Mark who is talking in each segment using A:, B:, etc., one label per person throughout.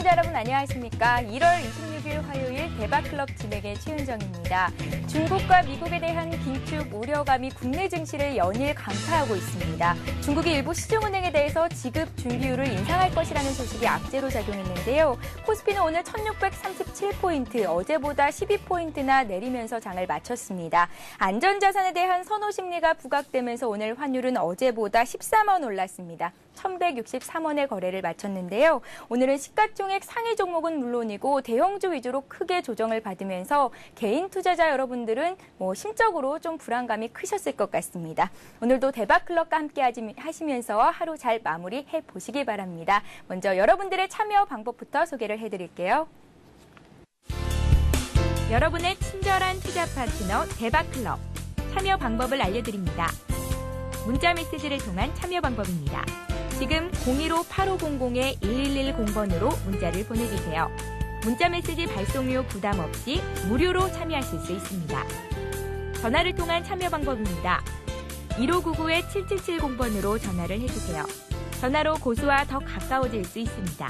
A: 시청자 여러분 안녕하십니까? 1월 26일 화요일 대박클럽 진행의 최은정입니다. 중국과 미국에 대한 긴축 우려감이 국내 증시를 연일 강타하고 있습니다. 중국이 일부 시중은행에 대해서 지급 준비율을 인상할 것이라는 소식이 악재로 작용했는데요. 코스피는 오늘 1637포인트, 어제보다 12포인트나 내리면서 장을 마쳤습니다. 안전자산에 대한 선호 심리가 부각되면서 오늘 환율은 어제보다 13원 올랐습니다. 1163원의 거래를 마쳤는데요. 오늘은 시가총액 상위 종목은 물론이고 대형주 위주로 크게 조정을 받으면서 개인 투자자 여러분들은 심적으로 좀 불안감이 크셨을 것 같습니다. 오늘도 대박클럽과 함께 하시면서 하루 잘 마무리해 보시기 바랍니다. 먼저 여러분들의 참여 방법부터 소개를 해드릴게요. 여러분의 친절한 투자 파트너 대박클럽. 참여 방법을 알려드립니다. 문자 메시지를 통한 참여 방법입니다. 지금 015-8500-1110번으로 문자를 보내주세요. 문자메시지 발송료 부담 없이 무료로 참여하실 수 있습니다. 전화를 통한 참여 방법입니다. 1599-7770번으로 전화를 해주세요. 전화로 고수와 더 가까워질 수 있습니다.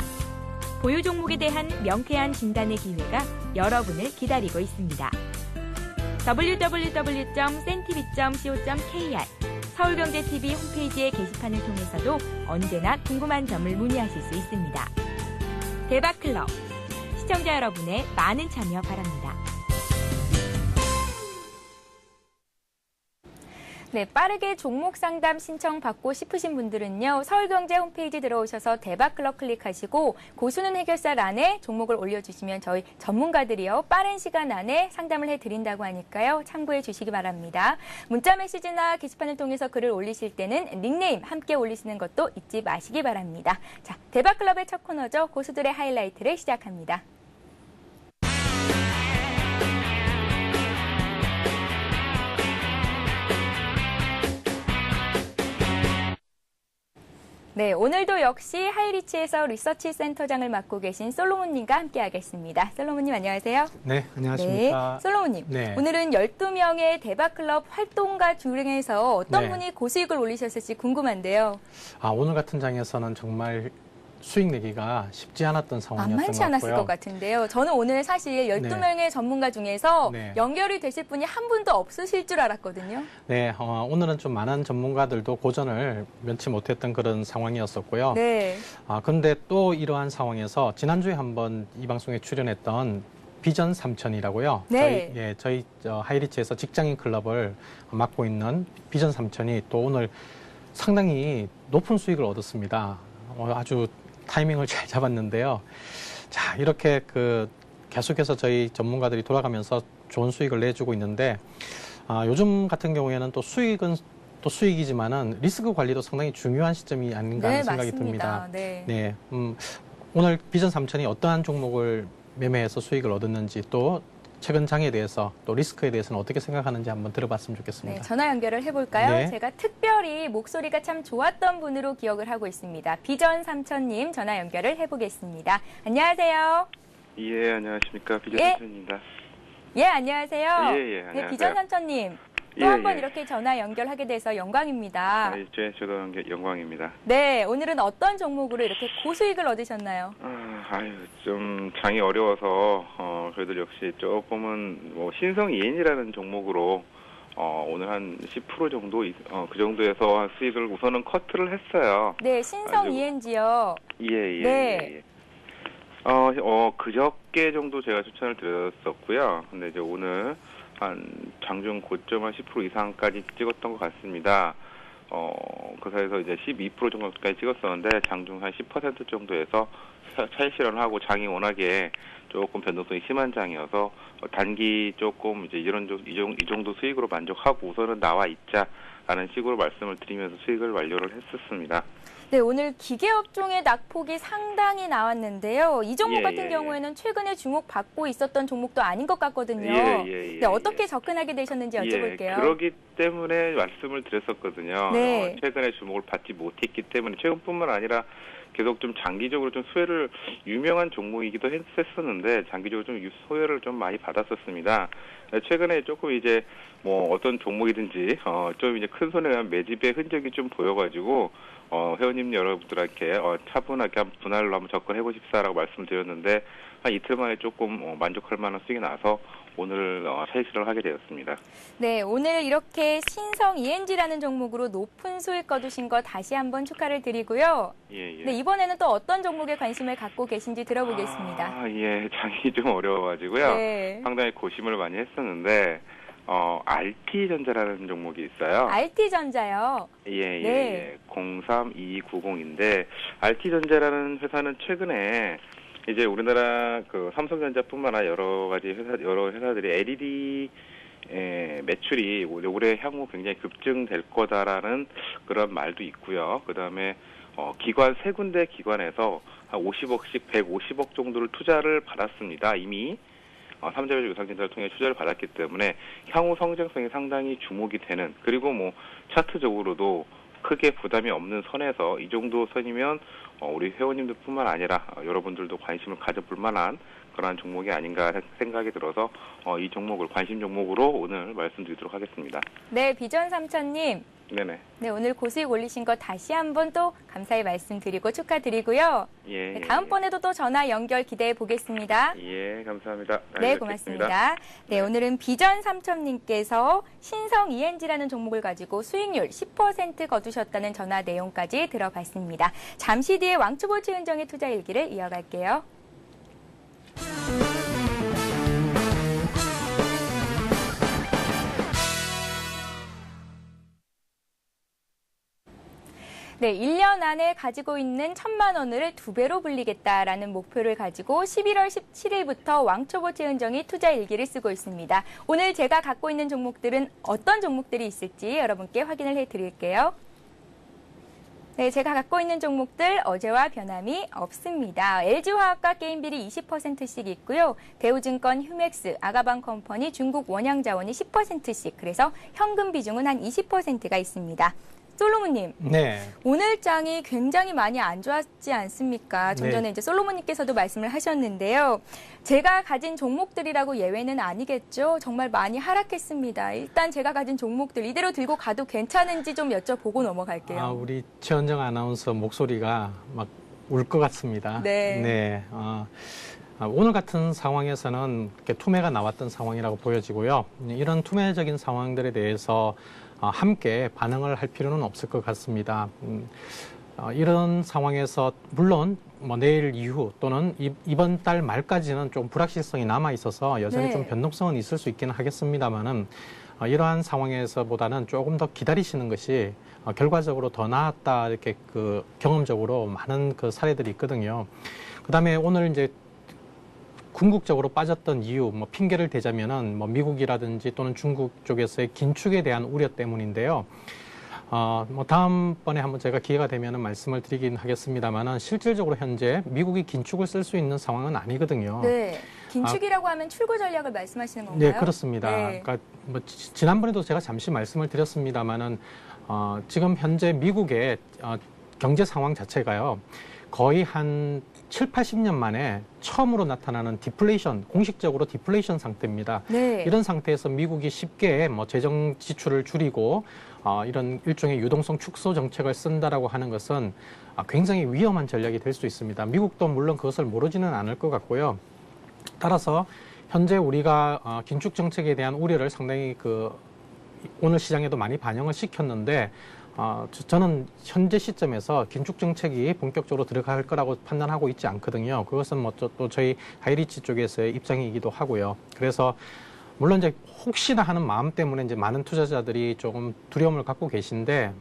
A: 보유 종목에 대한 명쾌한 진단의 기회가 여러분을 기다리고 있습니다. www.cntv.co.kr 서울경제TV 홈페이지의 게시판을 통해서도 언제나 궁금한 점을 문의하실 수 있습니다. 대박클럽, 시청자 여러분의 많은 참여 바랍니다. 네, 빠르게 종목 상담 신청받고 싶으신 분들은요. 서울경제 홈페이지 들어오셔서 대박클럽 클릭하시고 고수는 해결사란에 종목을 올려주시면 저희 전문가들이요. 빠른 시간 안에 상담을 해드린다고 하니까요. 참고해 주시기 바랍니다. 문자 메시지나 게시판을 통해서 글을 올리실 때는 닉네임 함께 올리시는 것도 잊지 마시기 바랍니다. 자, 대박클럽의 첫 코너죠. 고수들의 하이라이트를 시작합니다. 네, 오늘도 역시 하이리치에서 리서치 센터장을 맡고 계신 솔로몬님과 함께하겠습니다. 솔로몬님 안녕하세요.
B: 네, 안녕하십니까.
A: 네, 솔로몬님,
B: 네.
A: 오늘은 12명의 대박클럽 활동가 중에서 어떤
B: 네.
A: 분이 고수익을 올리셨을지 궁금한데요.
B: 오늘 같은 장에서는 정말 수익 내기가 쉽지 않았던 상황이었던 것
A: 만만치
B: 같고요.
A: 않았을 것 같은데요. 저는 오늘 사실 12명의 전문가 중에서
B: 네.
A: 연결이 되실 분이 한 분도 없으실 줄 알았거든요.
B: 네, 오늘은 좀 많은 전문가들도 고전을 면치 못했던 그런 상황이었었고요.
A: 네.
B: 그런데 또 이러한 상황에서 지난주에 한번 이 방송에 출연했던 비전 3000이라고요.
A: 네.
B: 저희 하이리치에서 직장인 클럽을 맡고 있는 비전 3000이 또 오늘 상당히 높은 수익을 얻었습니다. 아주 타이밍을 잘 잡았는데요. 자, 이렇게 계속해서 저희 전문가들이 돌아가면서 좋은 수익을 내주고 있는데, 요즘 같은 경우에는 또 수익은 또 수익이지만은 리스크 관리도 상당히 중요한 시점이 아닌가 하는 생각이
A: 맞습니다.
B: 듭니다.
A: 네.
B: 오늘 비전 3000이 어떠한 종목을 매매해서 수익을 얻었는지 또 최근 장에 대해서 또 리스크에 대해서는 어떻게 생각하는지 한번 들어봤으면 좋겠습니다.
A: 네, 전화 연결을 해볼까요?
B: 네.
A: 제가 특별히 목소리가 참 좋았던 분으로 기억을 하고 있습니다. 비전 3000님 전화 연결을 해보겠습니다. 안녕하세요.
C: 예, 안녕하십니까. 비전
A: 예.
C: 3000입니다.
A: 예, 안녕하세요.
C: 예,
A: 네,
C: 안녕하세요.
A: 비전 3000님. 또
C: 예,
A: 한 번
C: 예.
A: 이렇게 전화 연결하게 돼서 영광입니다.
C: 저도 영광입니다.
A: 네, 오늘은 어떤 종목으로 이렇게 고수익을 얻으셨나요?
C: 좀 장이 어려워서 그래도 역시 조금은 신성 EN이라는 종목으로 오늘 한 10% 정도 그 정도에서 수익을 우선은 커트를 했어요.
A: 네, 신성 ENG요.
C: 예.
A: 네.
C: 그저께 정도 제가 추천을 드렸었고요. 근데 이제 오늘 한 장중 고점 한 10% 이상까지 찍었던 것 같습니다. 그 사이에서 이제 12% 정도까지 찍었었는데 장중 한 10% 정도에서 차익 실현하고 장이 워낙에 조금 변동성이 심한 장이어서 단기 조금 이제 이 정도 수익으로 만족하고 우선은 나와 있자라는 식으로 말씀을 드리면서 수익을 완료를 했었습니다.
A: 네, 오늘 기계업종의 낙폭이 상당히 나왔는데요. 이 종목 같은 경우에는 최근에 주목받고 있었던 종목도 아닌 것 같거든요. 네, 어떻게 접근하게 되셨는지 여쭤볼게요.
C: 그러기 때문에 말씀을 드렸었거든요.
A: 네.
C: 최근에 주목을 받지 못했기 때문에 최근뿐만 아니라 계속 좀 장기적으로 좀 수혜를 유명한 종목이기도 했었는데 장기적으로 좀 수혜를 좀 많이 받았었습니다. 최근에 조금 이제 어떤 종목이든지 좀 이제 큰 손에 의한 매집의 흔적이 좀 보여가지고 회원님 여러분들께 차분하게 한 분할로 한번 접근해 보십사라고 말씀드렸는데 한 이틀 만에 조금 만족할 만한 수익이 나서 오늘 차익실현을 하게 되었습니다.
A: 네, 오늘 이렇게 신성 ENG라는 종목으로 높은 수익 거두신 거 다시 한번 축하를 드리고요.
C: 예, 예.
A: 네, 이번에는 또 어떤 종목에 관심을 갖고 계신지 들어보겠습니다.
C: 예, 장이 좀 어려워가지고요.
A: 네.
C: 상당히 고심을 많이 했었는데 RT전자라는 종목이 있어요.
A: RT전자요.
C: 예,
A: 네.
C: 예. 032290인데 RT전자라는 회사는 최근에 이제 우리나라 그 삼성전자뿐만 아니라 여러 회사들이 LED 매출이 올해 향후 굉장히 급증될 거다라는 그런 말도 있고요. 그다음에 기관 세 군데 기관에서 한 50억씩 150억 정도를 투자를 받았습니다. 이미 삼자배적 유상증자를 통해 투자를 받았기 때문에 향후 성장성이 상당히 주목이 되는, 그리고 뭐 차트적으로도 크게 부담이 없는 선에서 이 정도 선이면 우리 회원님들뿐만 아니라 여러분들도 관심을 가져볼 만한 그러한 종목이 아닌가 생각이 들어서 이 종목을 관심 종목으로 오늘 말씀드리도록 하겠습니다.
A: 네, 비전 삼천님.
C: 네네.
A: 네, 오늘 고수익 올리신 거 다시 한번 또 감사히 말씀드리고 축하드리고요.
C: 예.
A: 네, 다음번에도 또 전화 연결 기대해 보겠습니다.
C: 예, 감사합니다.
A: 네, 고맙습니다. 네, 오늘은 비전 삼천님께서 신성 ENG라는 종목을 가지고 수익률 10% 거두셨다는 전화 내용까지 들어봤습니다. 잠시 뒤에 왕초보 최은정의 투자 일기를 이어갈게요. 네, 1년 안에 가지고 있는 1,000만 원을 2배로 불리겠다라는 목표를 가지고 11월 17일부터 왕초보 최은정이 투자 일기를 쓰고 있습니다. 오늘 제가 갖고 있는 종목들은 어떤 종목들이 있을지 여러분께 확인을 해드릴게요. 네, 제가 갖고 있는 종목들 어제와 변함이 없습니다. LG화학과 게임비리 20%씩 있고요. 대우증권, 휴맥스, 아가방컴퍼니, 중국 원양자원이 10%씩, 그래서 현금 비중은 한 20%가 있습니다. 솔로몬님,
B: 네.
A: 오늘 장이 굉장히 많이 안 좋았지 않습니까? 좀
B: 네.
A: 전에 이제 솔로몬님께서도 말씀을 하셨는데요. 제가 가진 종목들이라고 예외는 아니겠죠? 정말 많이 하락했습니다. 일단 제가 가진 종목들 이대로 들고 가도 괜찮은지 좀 여쭤보고 넘어갈게요.
B: 우리 최은정 아나운서 목소리가 막 울 것 같습니다.
A: 네.
B: 네. 오늘 같은 상황에서는 이렇게 투매가 나왔던 상황이라고 보여지고요. 이런 투매적인 상황들에 대해서 함께 반응을 할 필요는 없을 것 같습니다. 이런 상황에서 물론 뭐 내일 이후 또는 이번 달 말까지는 좀 불확실성이 남아 있어서 여전히
A: 네.
B: 좀 변동성은 있을 수 있기는 하겠습니다만은 이러한 상황에서보다는 조금 더 기다리시는 것이 결과적으로 더 나았다, 이렇게 그 경험적으로 많은 그 사례들이 있거든요. 그다음에 오늘 이제 궁극적으로 빠졌던 이유, 뭐 핑계를 대자면은 뭐 미국이라든지 또는 중국 쪽에서의 긴축에 대한 우려 때문인데요. 뭐 다음번에 한번 제가 기회가 되면은 말씀을 드리긴 하겠습니다만은 실질적으로 현재 미국이 긴축을 쓸 수 있는 상황은 아니거든요.
A: 네. 긴축이라고 하면 출구 전략을 말씀하시는 건가요?
B: 네, 그렇습니다.
A: 네.
B: 그러니까 뭐 지난번에도 제가 잠시 말씀을 드렸습니다만은 지금 현재 미국의 경제 상황 자체가요. 거의 한 7, 80년 만에 처음으로 나타나는 디플레이션, 공식적으로 디플레이션 상태입니다.
A: 네.
B: 이런 상태에서 미국이 쉽게 뭐 재정 지출을 줄이고 이런 일종의 유동성 축소 정책을 쓴다라고 하는 것은 굉장히 위험한 전략이 될 수 있습니다. 미국도 물론 그것을 모르지는 않을 것 같고요. 따라서 현재 우리가 긴축 정책에 대한 우려를 상당히 오늘 시장에도 많이 반영을 시켰는데 저는 현재 시점에서 긴축 정책이 본격적으로 들어갈 거라고 판단하고 있지 않거든요. 그것은 뭐 또 저희 하이리치 쪽에서의 입장이기도 하고요. 그래서 물론 이제 혹시나 하는 마음 때문에 이제 많은 투자자들이 조금 두려움을 갖고 계신데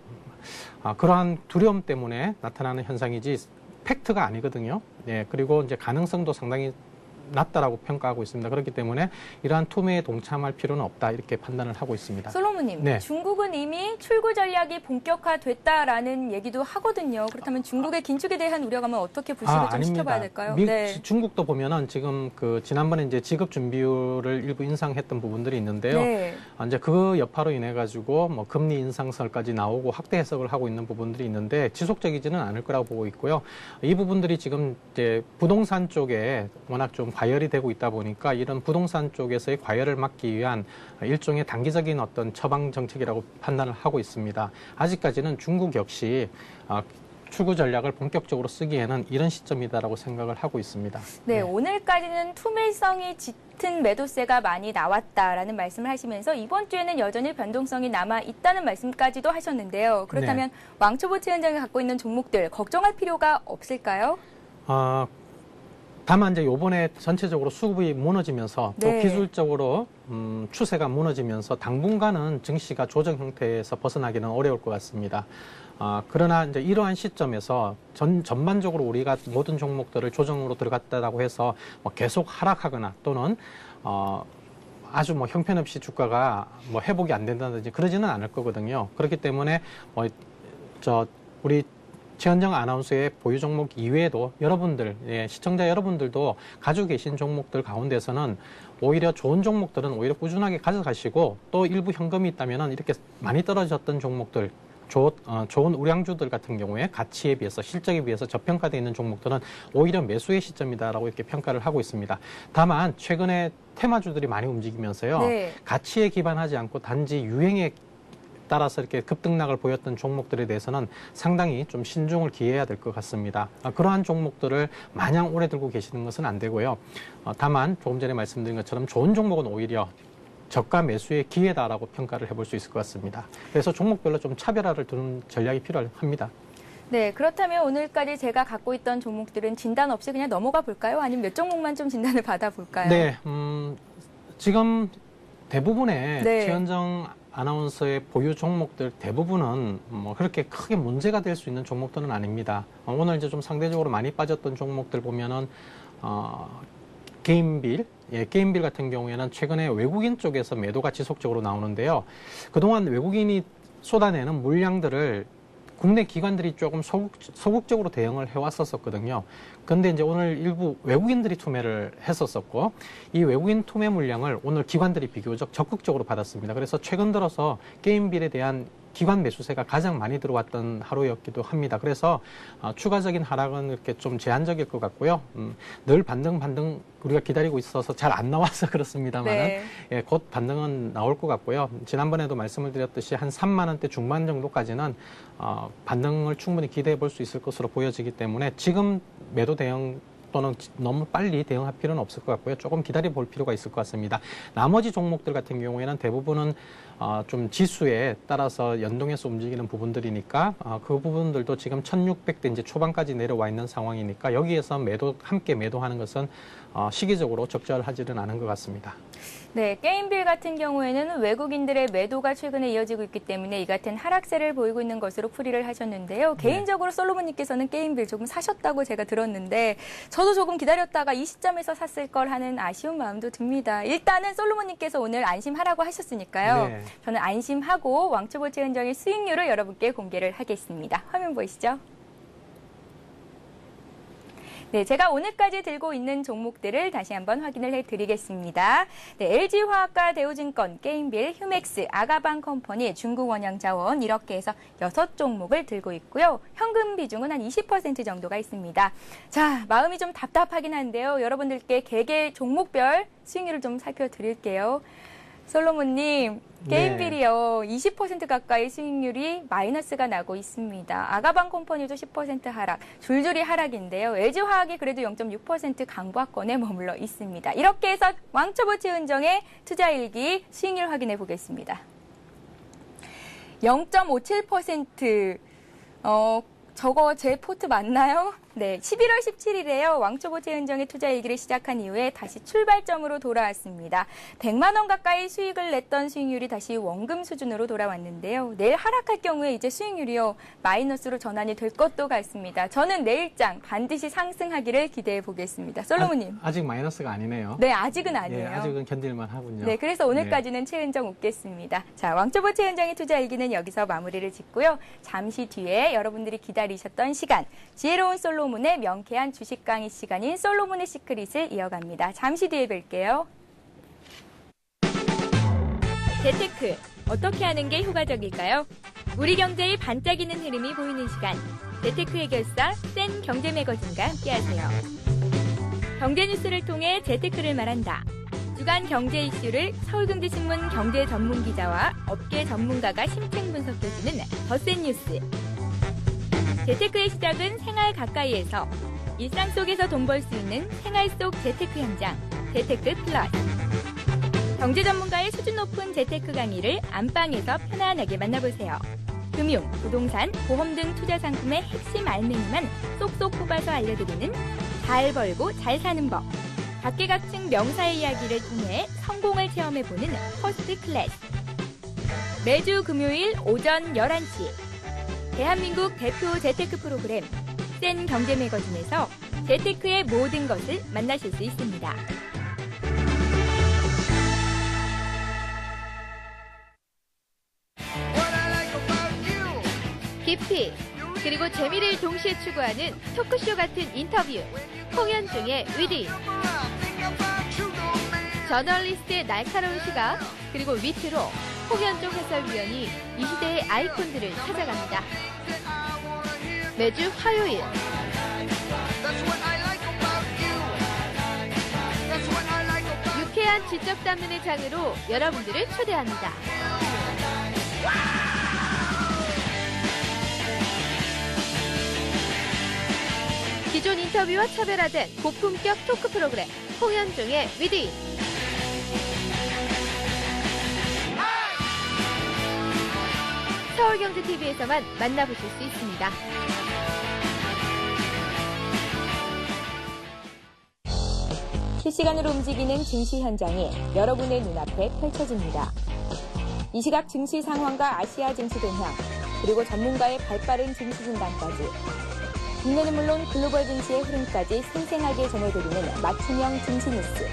B: 그러한 두려움 때문에 나타나는 현상이지 팩트가 아니거든요. 네, 그리고 이제 가능성도 상당히 낮다라고 평가하고 있습니다. 그렇기 때문에 이러한 투매에 동참할 필요는 없다, 이렇게 판단을 하고 있습니다.
A: 솔로몬님,
B: 네.
A: 중국은 이미 출구 전략이 본격화됐다라는 얘기도 하거든요. 그렇다면 중국의 긴축에 대한 우려감은 어떻게 부식을 좀 시켜봐야 될까요? 네.
B: 중국도 보면은 지금 지난번에 이제 지급 준비율을 일부 인상했던 부분들이 있는데요.
A: 네.
B: 이제 그 여파로 인해 가지고 뭐 금리 인상설까지 나오고 확대 해석을 하고 있는 부분들이 있는데 지속적이지는 않을 거라고 보고 있고요. 이 부분들이 지금 이제 부동산 쪽에 워낙 좀 과열이 되고 있다 보니까 이런 부동산 쪽에서의 과열을 막기 위한 일종의 단기적인 어떤 처방 정책이라고 판단을 하고 있습니다. 아직까지는 중국 역시 추구 전략을 본격적으로 쓰기에는 이런 시점이다라고 생각을 하고 있습니다.
A: 네, 오늘까지는 투밀성이 짙은 매도세가 많이 나왔다라는 말씀을 하시면서 이번 주에는 여전히 변동성이 남아 있다는 말씀까지도 하셨는데요. 그렇다면 왕초보 최은정이 갖고 있는 종목들 걱정할 필요가 없을까요?
B: 다만 이제 요번에 전체적으로 수급이 무너지면서 또
A: 네.
B: 기술적으로 추세가 무너지면서 당분간은 증시가 조정 형태에서 벗어나기는 어려울 것 같습니다. 그러나 이제 이러한 시점에서 전반적으로 우리가 모든 종목들을 조정으로 들어갔다라고 해서 뭐 계속 하락하거나 또는 아주 뭐 형편없이 주가가 뭐 회복이 안 된다든지 그러지는 않을 거거든요. 그렇기 때문에 우리 최은정 아나운서의 보유 종목 이외에도 여러분들, 시청자 여러분들도 가지고 계신 종목들 가운데서는 오히려 좋은 종목들은 오히려 꾸준하게 가져가시고 또 일부 현금이 있다면 이렇게 많이 떨어졌던 종목들, 좋은 우량주들 같은 경우에 가치에 비해서 실적에 비해서 저평가되어 있는 종목들은 오히려 매수의 시점이다라고 이렇게 평가를 하고 있습니다. 다만 최근에 테마주들이 많이 움직이면서요.
A: 네.
B: 가치에 기반하지 않고 단지 유행에 따라서 이렇게 급등락을 보였던 종목들에 대해서는 상당히 좀 신중을 기해야 될 것 같습니다. 그러한 종목들을 마냥 오래 들고 계시는 것은 안 되고요. 다만 조금 전에 말씀드린 것처럼 좋은 종목은 오히려 저가 매수의 기회다라고 평가를 해볼 수 있을 것 같습니다. 그래서 종목별로 좀 차별화를 두는 전략이 필요합니다.
A: 네, 그렇다면 오늘까지 제가 갖고 있던 종목들은 진단 없이 그냥 넘어가 볼까요? 아니면 몇 종목만 좀 진단을 받아볼까요?
B: 네, 지금 대부분의
A: 네.
B: 최은정 아나운서의 보유 종목들 대부분은 뭐 그렇게 크게 문제가 될 수 있는 종목들은 아닙니다. 오늘 이제 좀 상대적으로 많이 빠졌던 종목들 보면은 게임빌 같은 경우에는 최근에 외국인 쪽에서 매도가 지속적으로 나오는데요. 그동안 외국인이 쏟아내는 물량들을 국내 기관들이 조금 소극적으로 대응을 해왔었거든요. 그런데 이제 오늘 일부 외국인들이 투매를 했었었고, 이 외국인 투매 물량을 오늘 기관들이 비교적 적극적으로 받았습니다. 그래서 최근 들어서 게임빌에 대한 기관 매수세가 가장 많이 들어왔던 하루였기도 합니다. 그래서 추가적인 하락은 이렇게 좀 제한적일 것 같고요. 늘 반등 우리가 기다리고 있어서 잘 안 나와서 그렇습니다만은
A: 네.
B: 예, 곧 반등은 나올 것 같고요. 지난번에도 말씀을 드렸듯이 한 3만 원대 중반 정도까지는 반등을 충분히 기대해 볼 수 있을 것으로 보여지기 때문에 지금 매도 대응 또는 너무 빨리 대응할 필요는 없을 것 같고요. 조금 기다려 볼 필요가 있을 것 같습니다. 나머지 종목들 같은 경우에는 대부분은 좀 지수에 따라서 연동해서 움직이는 부분들이니까 그 부분들도 지금 1600대 이제 초반까지 내려와 있는 상황이니까 여기에서 함께 매도하는 것은 시기적으로 적절하지는 않은 것 같습니다.
A: 네, 게임빌 같은 경우에는 외국인들의 매도가 최근에 이어지고 있기 때문에 이 같은 하락세를 보이고 있는 것으로 풀이를 하셨는데요. 개인적으로 솔로몬님께서는 게임빌 조금 사셨다고 제가 들었는데 저도 조금 기다렸다가 이 시점에서 샀을 걸 하는 아쉬운 마음도 듭니다. 일단은 솔로몬님께서 오늘 안심하라고 하셨으니까요.
B: 네.
A: 저는 안심하고 왕초보 최은정의 수익률을 여러분께 공개를 하겠습니다. 화면 보이시죠? 네, 제가 오늘까지 들고 있는 종목들을 다시 한번 확인을 해드리겠습니다. 네, LG화학과 대우증권, 게임빌, 휴맥스, 아가방컴퍼니, 중국원양자원 이렇게 해서 6종목을 들고 있고요. 현금 비중은 한 20% 정도가 있습니다. 자, 마음이 좀 답답하긴 한데요. 여러분들께 개개 종목별 수익률을 좀 살펴드릴게요. 솔로몬님, 게임빌이요. 20% 가까이 수익률이 마이너스가 나고 있습니다. 아가방컴퍼니도 10% 하락, 줄줄이 하락인데요. LG화학이 그래도 0.6% 강보권에 머물러 있습니다. 이렇게 해서 왕초보 최은정의 투자일기 수익률 확인해 보겠습니다. 0.57%, 저거 제 포트 맞나요? 네, 11월 17일에요. 왕초보 최은정의 투자일기를 시작한 이후에 다시 출발점으로 돌아왔습니다. 100만 원 가까이 수익을 냈던 수익률이 다시 원금 수준으로 돌아왔는데요. 내일 하락할 경우에 이제 수익률이요. 마이너스로 전환이 될 것도 같습니다. 저는 내일장 반드시 상승하기를 기대해 보겠습니다. 솔로몬님.
B: 아직 마이너스가 아니네요.
A: 네, 아직은 아니에요.
B: 예, 아직은 견딜만 하군요.
A: 네, 그래서 오늘까지는 최은정 웃겠습니다. 자, 왕초보 최은정의 투자일기는 여기서 마무리를 짓고요. 잠시 뒤에 여러분들이 기다리셨던 시간, 지혜로운 솔로몬의 명쾌한 주식 강의 시간인 솔로몬의 시크릿을 이어갑니다. 잠시 뒤에 뵐게요. 재테크, 어떻게 하는 게 효과적일까요? 우리 경제의 반짝이는 흐름이 보이는 시간, 재테크 해결사 센 경제 매거진과 함께하세요. 경제 뉴스를 통해 재테크를 말한다. 주간 경제 이슈를 서울경제신문 경제 전문 기자와 업계 전문가가 심층 분석해주는 더센 뉴스. 재테크의 시작은 생활 가까이에서 일상 속에서 돈 벌 수 있는 생활 속 재테크 현장, 재테크 플러스. 경제 전문가의 수준 높은 재테크 강의를 안방에서 편안하게 만나보세요. 금융, 부동산, 보험 등 투자 상품의 핵심 알맹이만 쏙쏙 뽑아서 알려드리는 잘 벌고 잘 사는 법. 각계각층 명사의 이야기를 통해 성공을 체험해보는 퍼스트 클래스. 매주 금요일 오전 11시. 대한민국 대표 재테크 프로그램 센 경제 매거진에서 재테크의 모든 것을 만나실 수 있습니다. 깊이 그리고 재미를 동시에 추구하는 토크쇼 같은 인터뷰. 홍현중의 위딩. 저널리스트의 날카로운 시각 그리고 위트로 홍현중 해설위원이 이 시대의 아이콘들을 찾아갑니다. 매주 화요일 유쾌한 지적 담론의 장으로 여러분들을 초대합니다. 기존 인터뷰와 차별화된 고품격 토크 프로그램 홍현중의 위딩. 서울경제TV에서만 만나보실 수 있습니다. 실시간으로 움직이는 증시 현장이 여러분의 눈앞에 펼쳐집니다. 이 시각 증시 상황과 아시아 증시 동향, 그리고 전문가의 발빠른 증시 진단까지 국내는 물론 글로벌 증시의 흐름까지 생생하게 전해드리는 맞춤형 증시 뉴스.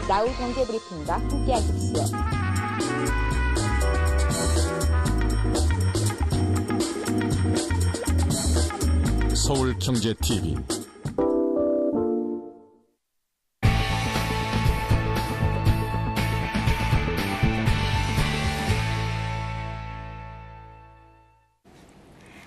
A: 라우 경제 브리핑과 함께하십시오.
D: 서울경제TV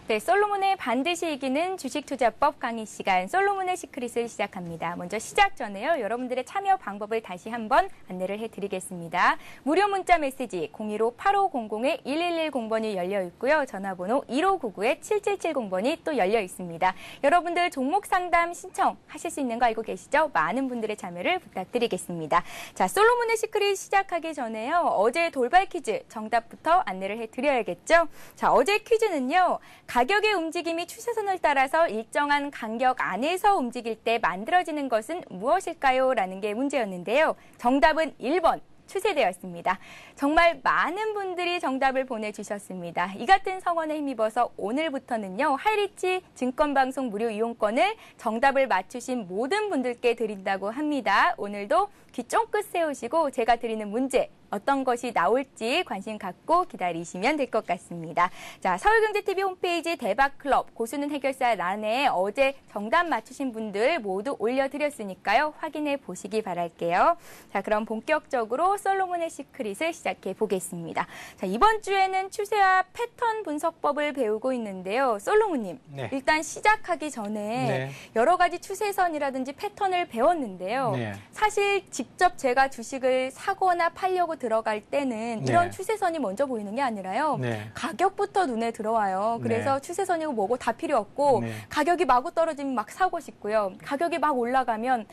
A: 네, 솔로몬의 반드시 이기는 주식투자법 강의 시간, 솔로몬의 시크릿을 시작합니다. 먼저 시작 전에요, 여러분들의 참여 방법을 다시 한번 안내를 해드리겠습니다. 무료 문자 메시지 015-8500-1110번이 열려 있고요. 전화번호 1599-7770번이 또 열려 있습니다. 여러분들 종목 상담 신청하실 수 있는 거 알고 계시죠? 많은 분들의 참여를 부탁드리겠습니다. 자, 솔로몬의 시크릿 시작하기 전에요, 어제 돌발 퀴즈 정답부터 안내를 해드려야겠죠? 자, 어제 퀴즈는요, 가격의 움직임이 추세선을 따라서 일정한 간격 안에서 움직일 때 만들어지는 것은 무엇일까요? 라는 게 문제였는데요. 정답은 1번. 추세대였습니다. 정말 많은 분들이 정답을 보내주셨습니다. 이 같은 성원에 힘입어서 오늘부터는요, 하이리치 증권방송 무료 이용권을 정답을 맞추신 모든 분들께 드린다고 합니다. 오늘도 귀 쫑긋 세우시고 제가 드리는 문제 어떤 것이 나올지 관심 갖고 기다리시면 될 것 같습니다. 자, 서울경제TV 홈페이지 대박클럽 고수는 해결사 란에 어제 정답 맞추신 분들 모두 올려드렸으니까요. 확인해 보시기 바랄게요. 자, 그럼 본격적으로 솔로몬의 시크릿을 시작해 보겠습니다. 자, 이번 주에는 추세와 패턴 분석법을 배우고 있는데요. 솔로몬님,
B: 네.
A: 일단 시작하기 전에
B: 네.
A: 여러 가지 추세선이라든지 패턴을 배웠는데요.
B: 네.
A: 사실 직접 제가 주식을 사거나 팔려고 들어갈 때는
B: 네.
A: 이런 추세선이 먼저 보이는 게 아니라요.
B: 네.
A: 가격부터 눈에 들어와요. 그래서
B: 네.
A: 추세선이고 뭐고 다 필요 없고
B: 네.
A: 가격이 마구 떨어지면 막 사고 싶고요. 가격이 막 올라가면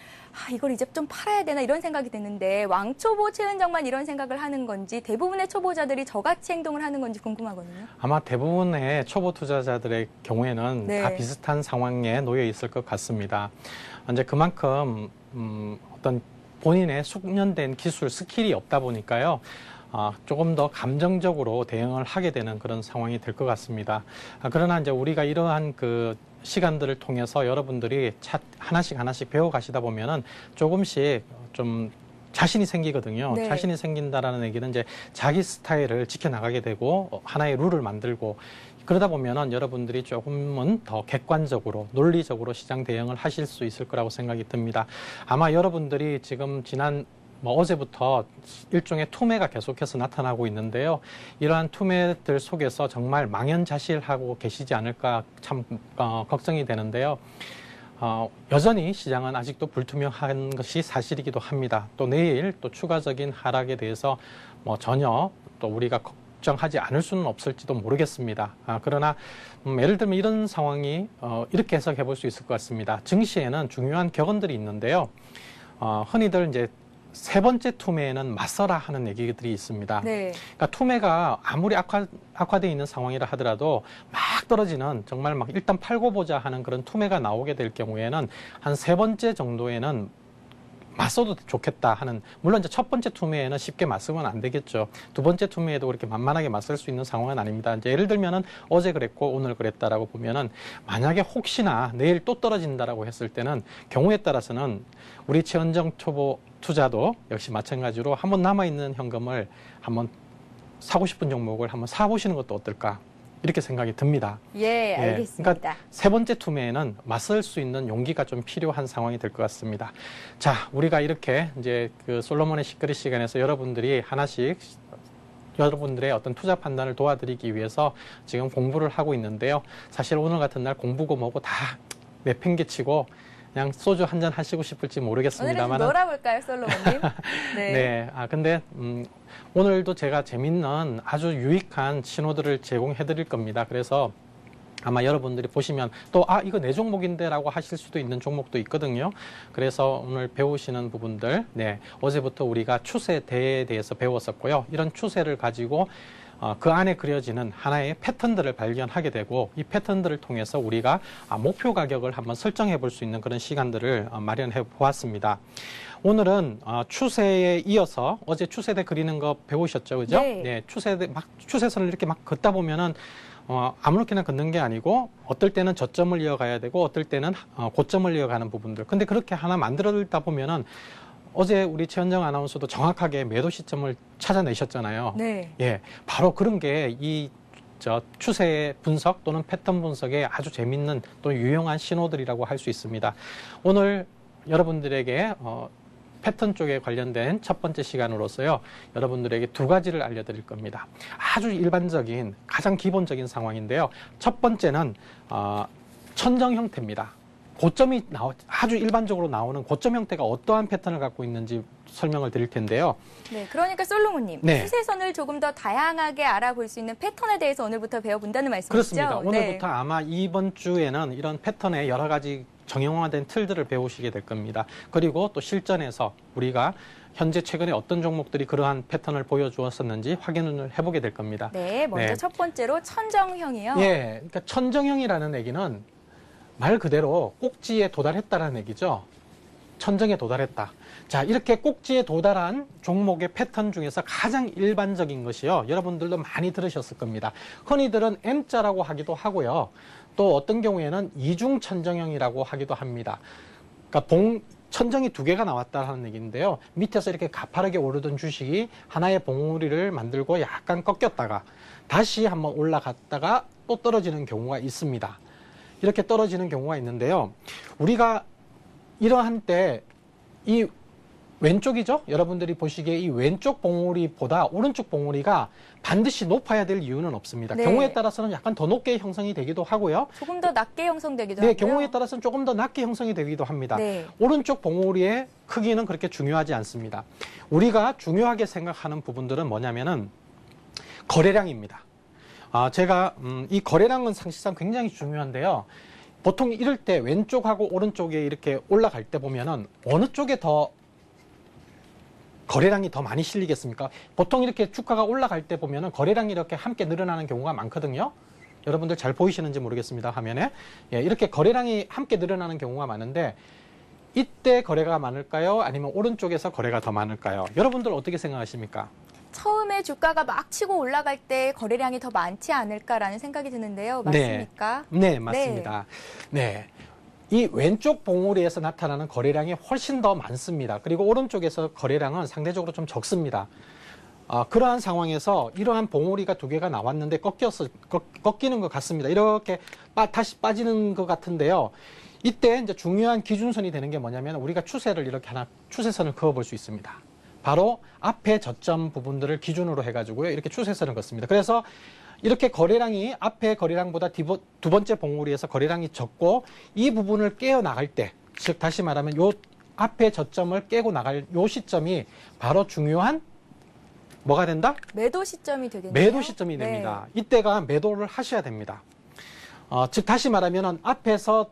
A: 이걸 이제 좀 팔아야 되나 이런 생각이 드는데 왕초보 최은정만 이런 생각을 하는 건지 대부분의 초보자들이 저같이 행동을 하는 건지 궁금하거든요.
B: 아마 대부분의 초보 투자자들의 경우에는
A: 네.
B: 다 비슷한 상황에 놓여 있을 것 같습니다. 이제 그만큼 어떤 본인의 숙련된 기술, 스킬이 없다 보니까요. 조금 더 감정적으로 대응을 하게 되는 그런 상황이 될 것 같습니다. 그러나 이제 우리가 이러한 그 시간들을 통해서 여러분들이 하나씩 배워 가시다 보면은 조금씩 좀 자신이 생기거든요.
A: 네.
B: 자신이 생긴다라는 얘기는 이제 자기 스타일을 지켜나가게 되고 하나의 룰을 만들고 그러다 보면은 여러분들이 조금은 더 객관적으로 논리적으로 시장 대응을 하실 수 있을 거라고 생각이 듭니다. 아마 여러분들이 지금 지난 어제부터 일종의 투매가 계속해서 나타나고 있는데요. 이러한 투매들 속에서 정말 망연자실하고 계시지 않을까 참 걱정이 되는데요. 여전히 시장은 아직도 불투명한 것이 사실이기도 합니다. 또 내일 또 추가적인 하락에 대해서 뭐 전혀 또 우리가 걱정하지 않을 수는 없을지도 모르겠습니다. 그러나 예를 들면 이런 상황이 이렇게 해석해 볼 수 있을 것 같습니다. 증시에는 중요한 격언들이 있는데요. 흔히들 이제 세 번째 투매에는 맞서라 하는 얘기들이 있습니다.
A: 네.
B: 그러니까 투매가 아무리 악화되어 있는 상황이라 하더라도 막 떨어지는 정말 막 일단 팔고 보자 하는 그런 투매가 나오게 될 경우에는 한 세 번째 정도에는 맞서도 좋겠다 하는, 물론 이제 첫 번째 투매에는 쉽게 맞서면 안 되겠죠. 두 번째 투매에도 그렇게 만만하게 맞설 수 있는 상황은 아닙니다. 이제 예를 들면은 어제 그랬고 오늘 그랬다라고 보면은 만약에 혹시나 내일 또 떨어진다라고 했을 때는 경우에 따라서는 우리 최은정 초보 투자도 역시 마찬가지로 한번 남아있는 현금을 한번 사고 싶은 종목을 한번 사보시는 것도 어떨까, 이렇게 생각이 듭니다.
A: 예, 알겠습니다.
B: 그러니까 세 번째 투매에는 맞설 수 있는 용기가 좀 필요한 상황이 될 것 같습니다. 자, 우리가 이렇게 이제 그 솔로몬의 시크릿 시간에서 여러분들이 하나씩 여러분들의 어떤 투자 판단을 도와드리기 위해서 지금 공부를 하고 있는데요. 사실 오늘 같은 날 공부고 뭐고 다 내팽개치고 그냥 소주 한 잔 하시고 싶을지 모르겠습니다만.
A: 오늘은 좀 놀아볼까요, 솔로몬님? 네.
B: 네. 근데 오늘도 제가 재밌는 아주 유익한 신호들을 제공해 드릴 겁니다. 그래서 아마 여러분들이 보시면 또 이거 내 종목인데 라고 하실 수도 있는 종목도 있거든요. 그래서 오늘 배우시는 부분들, 어제부터 우리가 추세대에 대해서 배웠었고요. 이런 추세를 가지고 그 안에 그려지는 하나의 패턴들을 발견하게 되고, 이 패턴들을 통해서 우리가 목표 가격을 한번 설정해 볼 수 있는 그런 시간들을 마련해 보았습니다. 오늘은 추세에 이어서 어제 추세대 그리는 거 배우셨죠, 그죠?
A: 네.
B: 추세선을 이렇게 막 걷다 보면은 아무렇게나 걷는 게 아니고 어떨 때는 저점을 이어가야 되고 어떨 때는 고점을 이어가는 부분들. 근데 그렇게 하나 만들어다 보면은 어제 우리 최현정 아나운서도 정확하게 매도 시점을 찾아내셨잖아요.
A: 네.
B: 예, 바로 그런 게 이 추세 분석 또는 패턴 분석에 아주 재밌는 또 유용한 신호들이라고 할 수 있습니다. 오늘 여러분들에게 패턴 쪽에 관련된 첫 번째 시간으로서요, 여러분들에게 두 가지를 알려드릴 겁니다. 아주 일반적인, 가장 기본적인 상황인데요. 첫 번째는 천정 형태입니다. 고점이 아주 일반적으로 나오는 고점 형태가 어떠한 패턴을 갖고 있는지 설명을 드릴 텐데요.
A: 네, 그러니까 솔로몬님,
B: 네.
A: 추세선을 조금 더 다양하게 알아볼 수 있는 패턴에 대해서 오늘부터 배워본다는 말씀이시죠?
B: 그렇습니다. 오늘부터 아마 이번 주에는 이런 패턴의 여러 가지 정형화된 틀들을 배우시게 될 겁니다. 그리고 또 실전에서 우리가 현재 최근에 어떤 종목들이 그러한 패턴을 보여주었었는지 확인을 해보게 될 겁니다.
A: 네, 먼저 첫 번째로 천정형이요.
B: 예, 그러니까 천정형이라는 얘기는 말 그대로 꼭지에 도달했다라는 얘기죠. 천정에 도달했다. 자, 이렇게 꼭지에 도달한 종목의 패턴 중에서 가장 일반적인 것이요, 여러분들도 많이 들으셨을 겁니다. 흔히들은 M자라고 하기도 하고요. 또 어떤 경우에는 이중 천정형이라고 하기도 합니다. 그러니까 천정이 두 개가 나왔다는 얘기인데요. 밑에서 이렇게 가파르게 오르던 주식이 하나의 봉우리를 만들고 약간 꺾였다가 다시 한번 올라갔다가 또 떨어지는 경우가 있습니다. 이렇게 떨어지는 경우가 있는데요. 우리가 이러한 때 이 왼쪽이죠? 여러분들이 보시기에 이 왼쪽 봉우리보다 오른쪽 봉우리가 반드시 높아야 될 이유는 없습니다.
A: 네.
B: 경우에 따라서는 약간 더 높게 형성이 되기도 하고요.
A: 조금 더 낮게 형성되기도
B: 네,
A: 하고요.
B: 경우에 따라서는 조금 더 낮게 형성이 되기도 합니다.
A: 네.
B: 오른쪽 봉우리의 크기는 그렇게 중요하지 않습니다. 우리가 중요하게 생각하는 부분들은 뭐냐면은 거래량입니다. 제가 이 거래량은 사실상 굉장히 중요한데요. 보통 이럴 때 왼쪽하고 오른쪽에 이렇게 올라갈 때 보면은 어느 쪽에 더 거래량이 더 많이 실리겠습니까? 보통 이렇게 주가가 올라갈 때 보면은 거래량이 이렇게 함께 늘어나는 경우가 많거든요. 여러분들 잘 보이시는지 모르겠습니다, 화면에. 예, 이렇게 거래량이 함께 늘어나는 경우가 많은데 이때 거래가 많을까요? 아니면 오른쪽에서 거래가 더 많을까요? 여러분들 어떻게 생각하십니까?
A: 처음에 주가가 막 치고 올라갈 때 거래량이 더 많지 않을까라는 생각이 드는데요. 맞습니까?
B: 네, 맞습니다. 네. 이 왼쪽 봉우리에서 나타나는 거래량이 훨씬 더 많습니다. 그리고 오른쪽에서 거래량은 상대적으로 좀 적습니다. 그러한 상황에서 이러한 봉우리가 두 개가 나왔는데 꺾이는 것 같습니다. 이렇게 다시 빠지는 것 같은데요. 이때 이제 중요한 기준선이 되는 게 뭐냐면 우리가 추세를 이렇게 추세선을 그어볼 수 있습니다. 바로 앞에 저점 부분들을 기준으로 해가지고요. 이렇게 추세선을 긋습니다. 그래서 이렇게 거래량이 앞에 거래량보다 두 번째 봉우리에서 거래량이 적고 이 부분을 깨어 나갈 때, 즉 다시 말하면 요 앞에 저점을 깨고 나갈 요 시점이 바로 중요한 뭐가 된다?
A: 매도 시점이 되겠네요.
B: 매도 시점이 됩니다. 이때가 매도를 하셔야 됩니다. 즉 다시 말하면 앞에서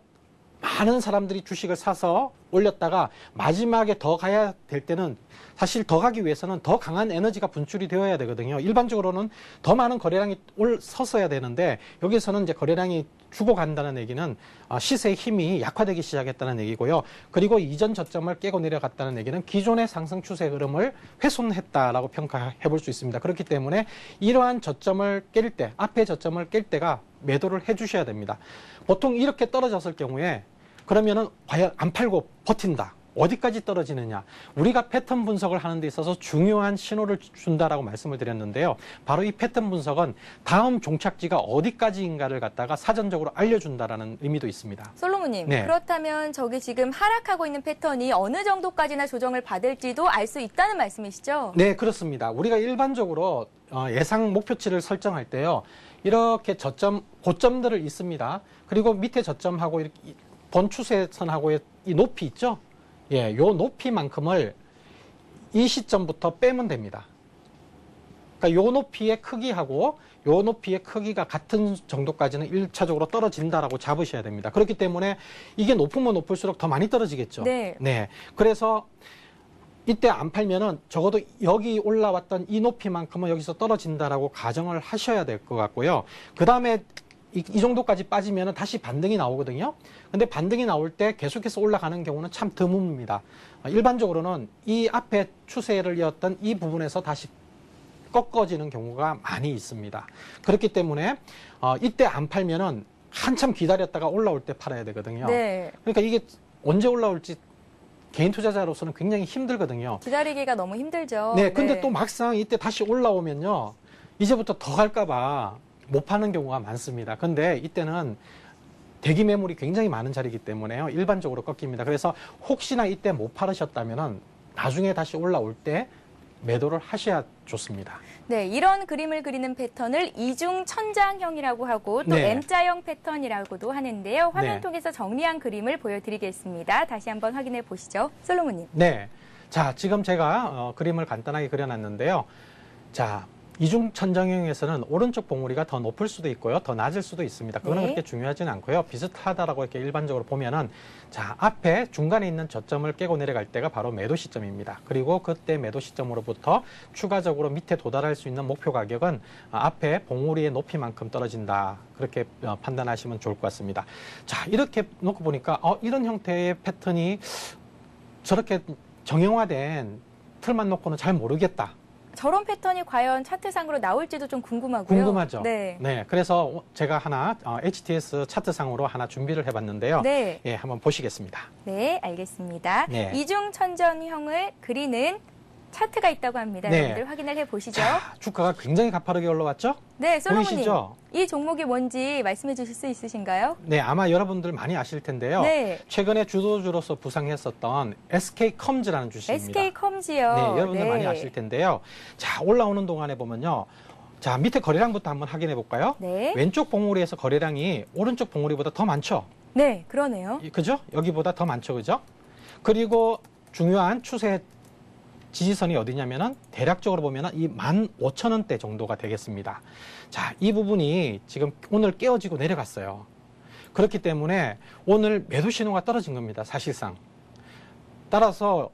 B: 많은 사람들이 주식을 사서 올렸다가 마지막에 더 가야 될 때는 사실 더 가기 위해서는 더 강한 에너지가 분출이 되어야 되거든요. 일반적으로는 더 많은 거래량이 섰어야 되는데 여기서는 이제 거래량이 주고 간다는 얘기는 시세의 힘이 약화되기 시작했다는 얘기고요. 그리고 이전 저점을 깨고 내려갔다는 얘기는 기존의 상승 추세 흐름을 훼손했다라고 평가해 볼 수 있습니다. 그렇기 때문에 이러한 저점을 깰 때, 앞에 저점을 깰 때가 매도를 해 주셔야 됩니다. 보통 이렇게 떨어졌을 경우에 그러면은 과연 안 팔고 버틴다. 어디까지 떨어지느냐. 우리가 패턴 분석을 하는 데 있어서 중요한 신호를 준다라고 말씀을 드렸는데요. 바로 이 패턴 분석은 다음 종착지가 어디까지인가를 갖다가 사전적으로 알려준다라는 의미도 있습니다.
A: 솔로몬님,
B: 네.
A: 그렇다면 저기 지금 하락하고 있는 패턴이 어느 정도까지나 조정을 받을지도 알 수 있다는 말씀이시죠?
B: 네, 그렇습니다. 우리가 일반적으로 예상 목표치를 설정할 때요. 이렇게 고점들을 있습니다. 그리고 밑에 저점하고 이렇게 본 추세선하고의 이 높이 있죠? 예, 요 높이만큼을 이 시점부터 빼면 됩니다. 그러니까 요 높이의 크기하고 요 높이의 크기가 같은 정도까지는 1차적으로 떨어진다라고 잡으셔야 됩니다. 그렇기 때문에 이게 높으면 높을수록 더 많이 떨어지겠죠.
A: 네.
B: 네. 그래서 이때 안 팔면은 적어도 여기 올라왔던 이 높이만큼은 여기서 떨어진다라고 가정을 하셔야 될 것 같고요. 그 다음에 이 정도까지 빠지면은 다시 반등이 나오거든요. 근데 반등이 나올 때 계속해서 올라가는 경우는 참 드뭅니다. 일반적으로는 이 앞에 추세를 이었던 이 부분에서 다시 꺾어지는 경우가 많이 있습니다. 그렇기 때문에 이때 안 팔면은 한참 기다렸다가 올라올 때 팔아야 되거든요.
A: 네.
B: 그러니까 이게 언제 올라올지 개인 투자자로서는 굉장히 힘들거든요.
A: 기다리기가 너무 힘들죠.
B: 네, 근데 또 막상 이때 다시 올라오면요. 이제부터 더 갈까봐 못 파는 경우가 많습니다. 근데 이때는 대기 매물이 굉장히 많은 자리이기 때문에요. 일반적으로 꺾입니다. 그래서 혹시나 이때 못 팔으셨다면은 나중에 다시 올라올 때 매도를 하셔야 좋습니다.
A: 네, 이런 그림을 그리는 패턴을 이중 천장형이라고 하고 또
B: 네.
A: M자형 패턴이라고도 하는데요. 화면
B: 네.
A: 통해서 정리한 그림을 보여드리겠습니다. 다시 한번 확인해 보시죠. 솔로몬님.
B: 네. 자, 지금 제가 그림을 간단하게 그려놨는데요. 자, 이중 천정형에서는 오른쪽 봉우리가 더 높을 수도 있고요. 더 낮을 수도 있습니다. 그거는
A: 네.
B: 그렇게 중요하지는 않고요. 비슷하다라고 이렇게 일반적으로 보면은 자, 앞에 중간에 있는 저점을 깨고 내려갈 때가 바로 매도 시점입니다. 그리고 그때 매도 시점으로부터 추가적으로 밑에 도달할 수 있는 목표 가격은 앞에 봉우리의 높이만큼 떨어진다. 그렇게 판단하시면 좋을 것 같습니다. 자, 이렇게 놓고 보니까 이런 형태의 패턴이 저렇게 정형화된 틀만 놓고는 잘 모르겠다.
A: 저런 패턴이 과연 차트상으로 나올지도 좀 궁금하고요.
B: 궁금하죠?
A: 네.
B: 네. 그래서 제가 하나 HTS 차트상으로 하나 준비를 해봤는데요.
A: 네.
B: 예, 한번 보시겠습니다.
A: 네, 알겠습니다.
B: 네.
A: 이중 천정형을 그리는 차트가 있다고 합니다.
B: 네.
A: 여러분들 확인을 해보시죠.
B: 자, 주가가 굉장히 가파르게 올라왔죠?
A: 네, 솔로몬님.
B: 보이시죠?
A: 이 종목이 뭔지 말씀해 주실 수 있으신가요?
B: 네, 아마 여러분들 많이 아실 텐데요.
A: 네.
B: 최근에 주도주로서 부상했었던 SK컴즈라는 주식입니다.
A: SK컴즈요.
B: 네, 여러분들
A: 네.
B: 많이 아실 텐데요. 자, 올라오는 동안에 보면요. 자, 밑에 거래량부터 한번 확인해 볼까요?
A: 네.
B: 왼쪽 봉우리에서 거래량이 오른쪽 봉우리보다 더 많죠?
A: 네, 그러네요.
B: 그죠? 여기보다 더 많죠, 그죠? 그리고 중요한 추세 지지선이 어디냐면은 대략적으로 보면은 이 15,000원대 정도가 되겠습니다. 자, 이 부분이 지금 오늘 깨어지고 내려갔어요. 그렇기 때문에 오늘 매도 신호가 떨어진 겁니다, 사실상. 따라서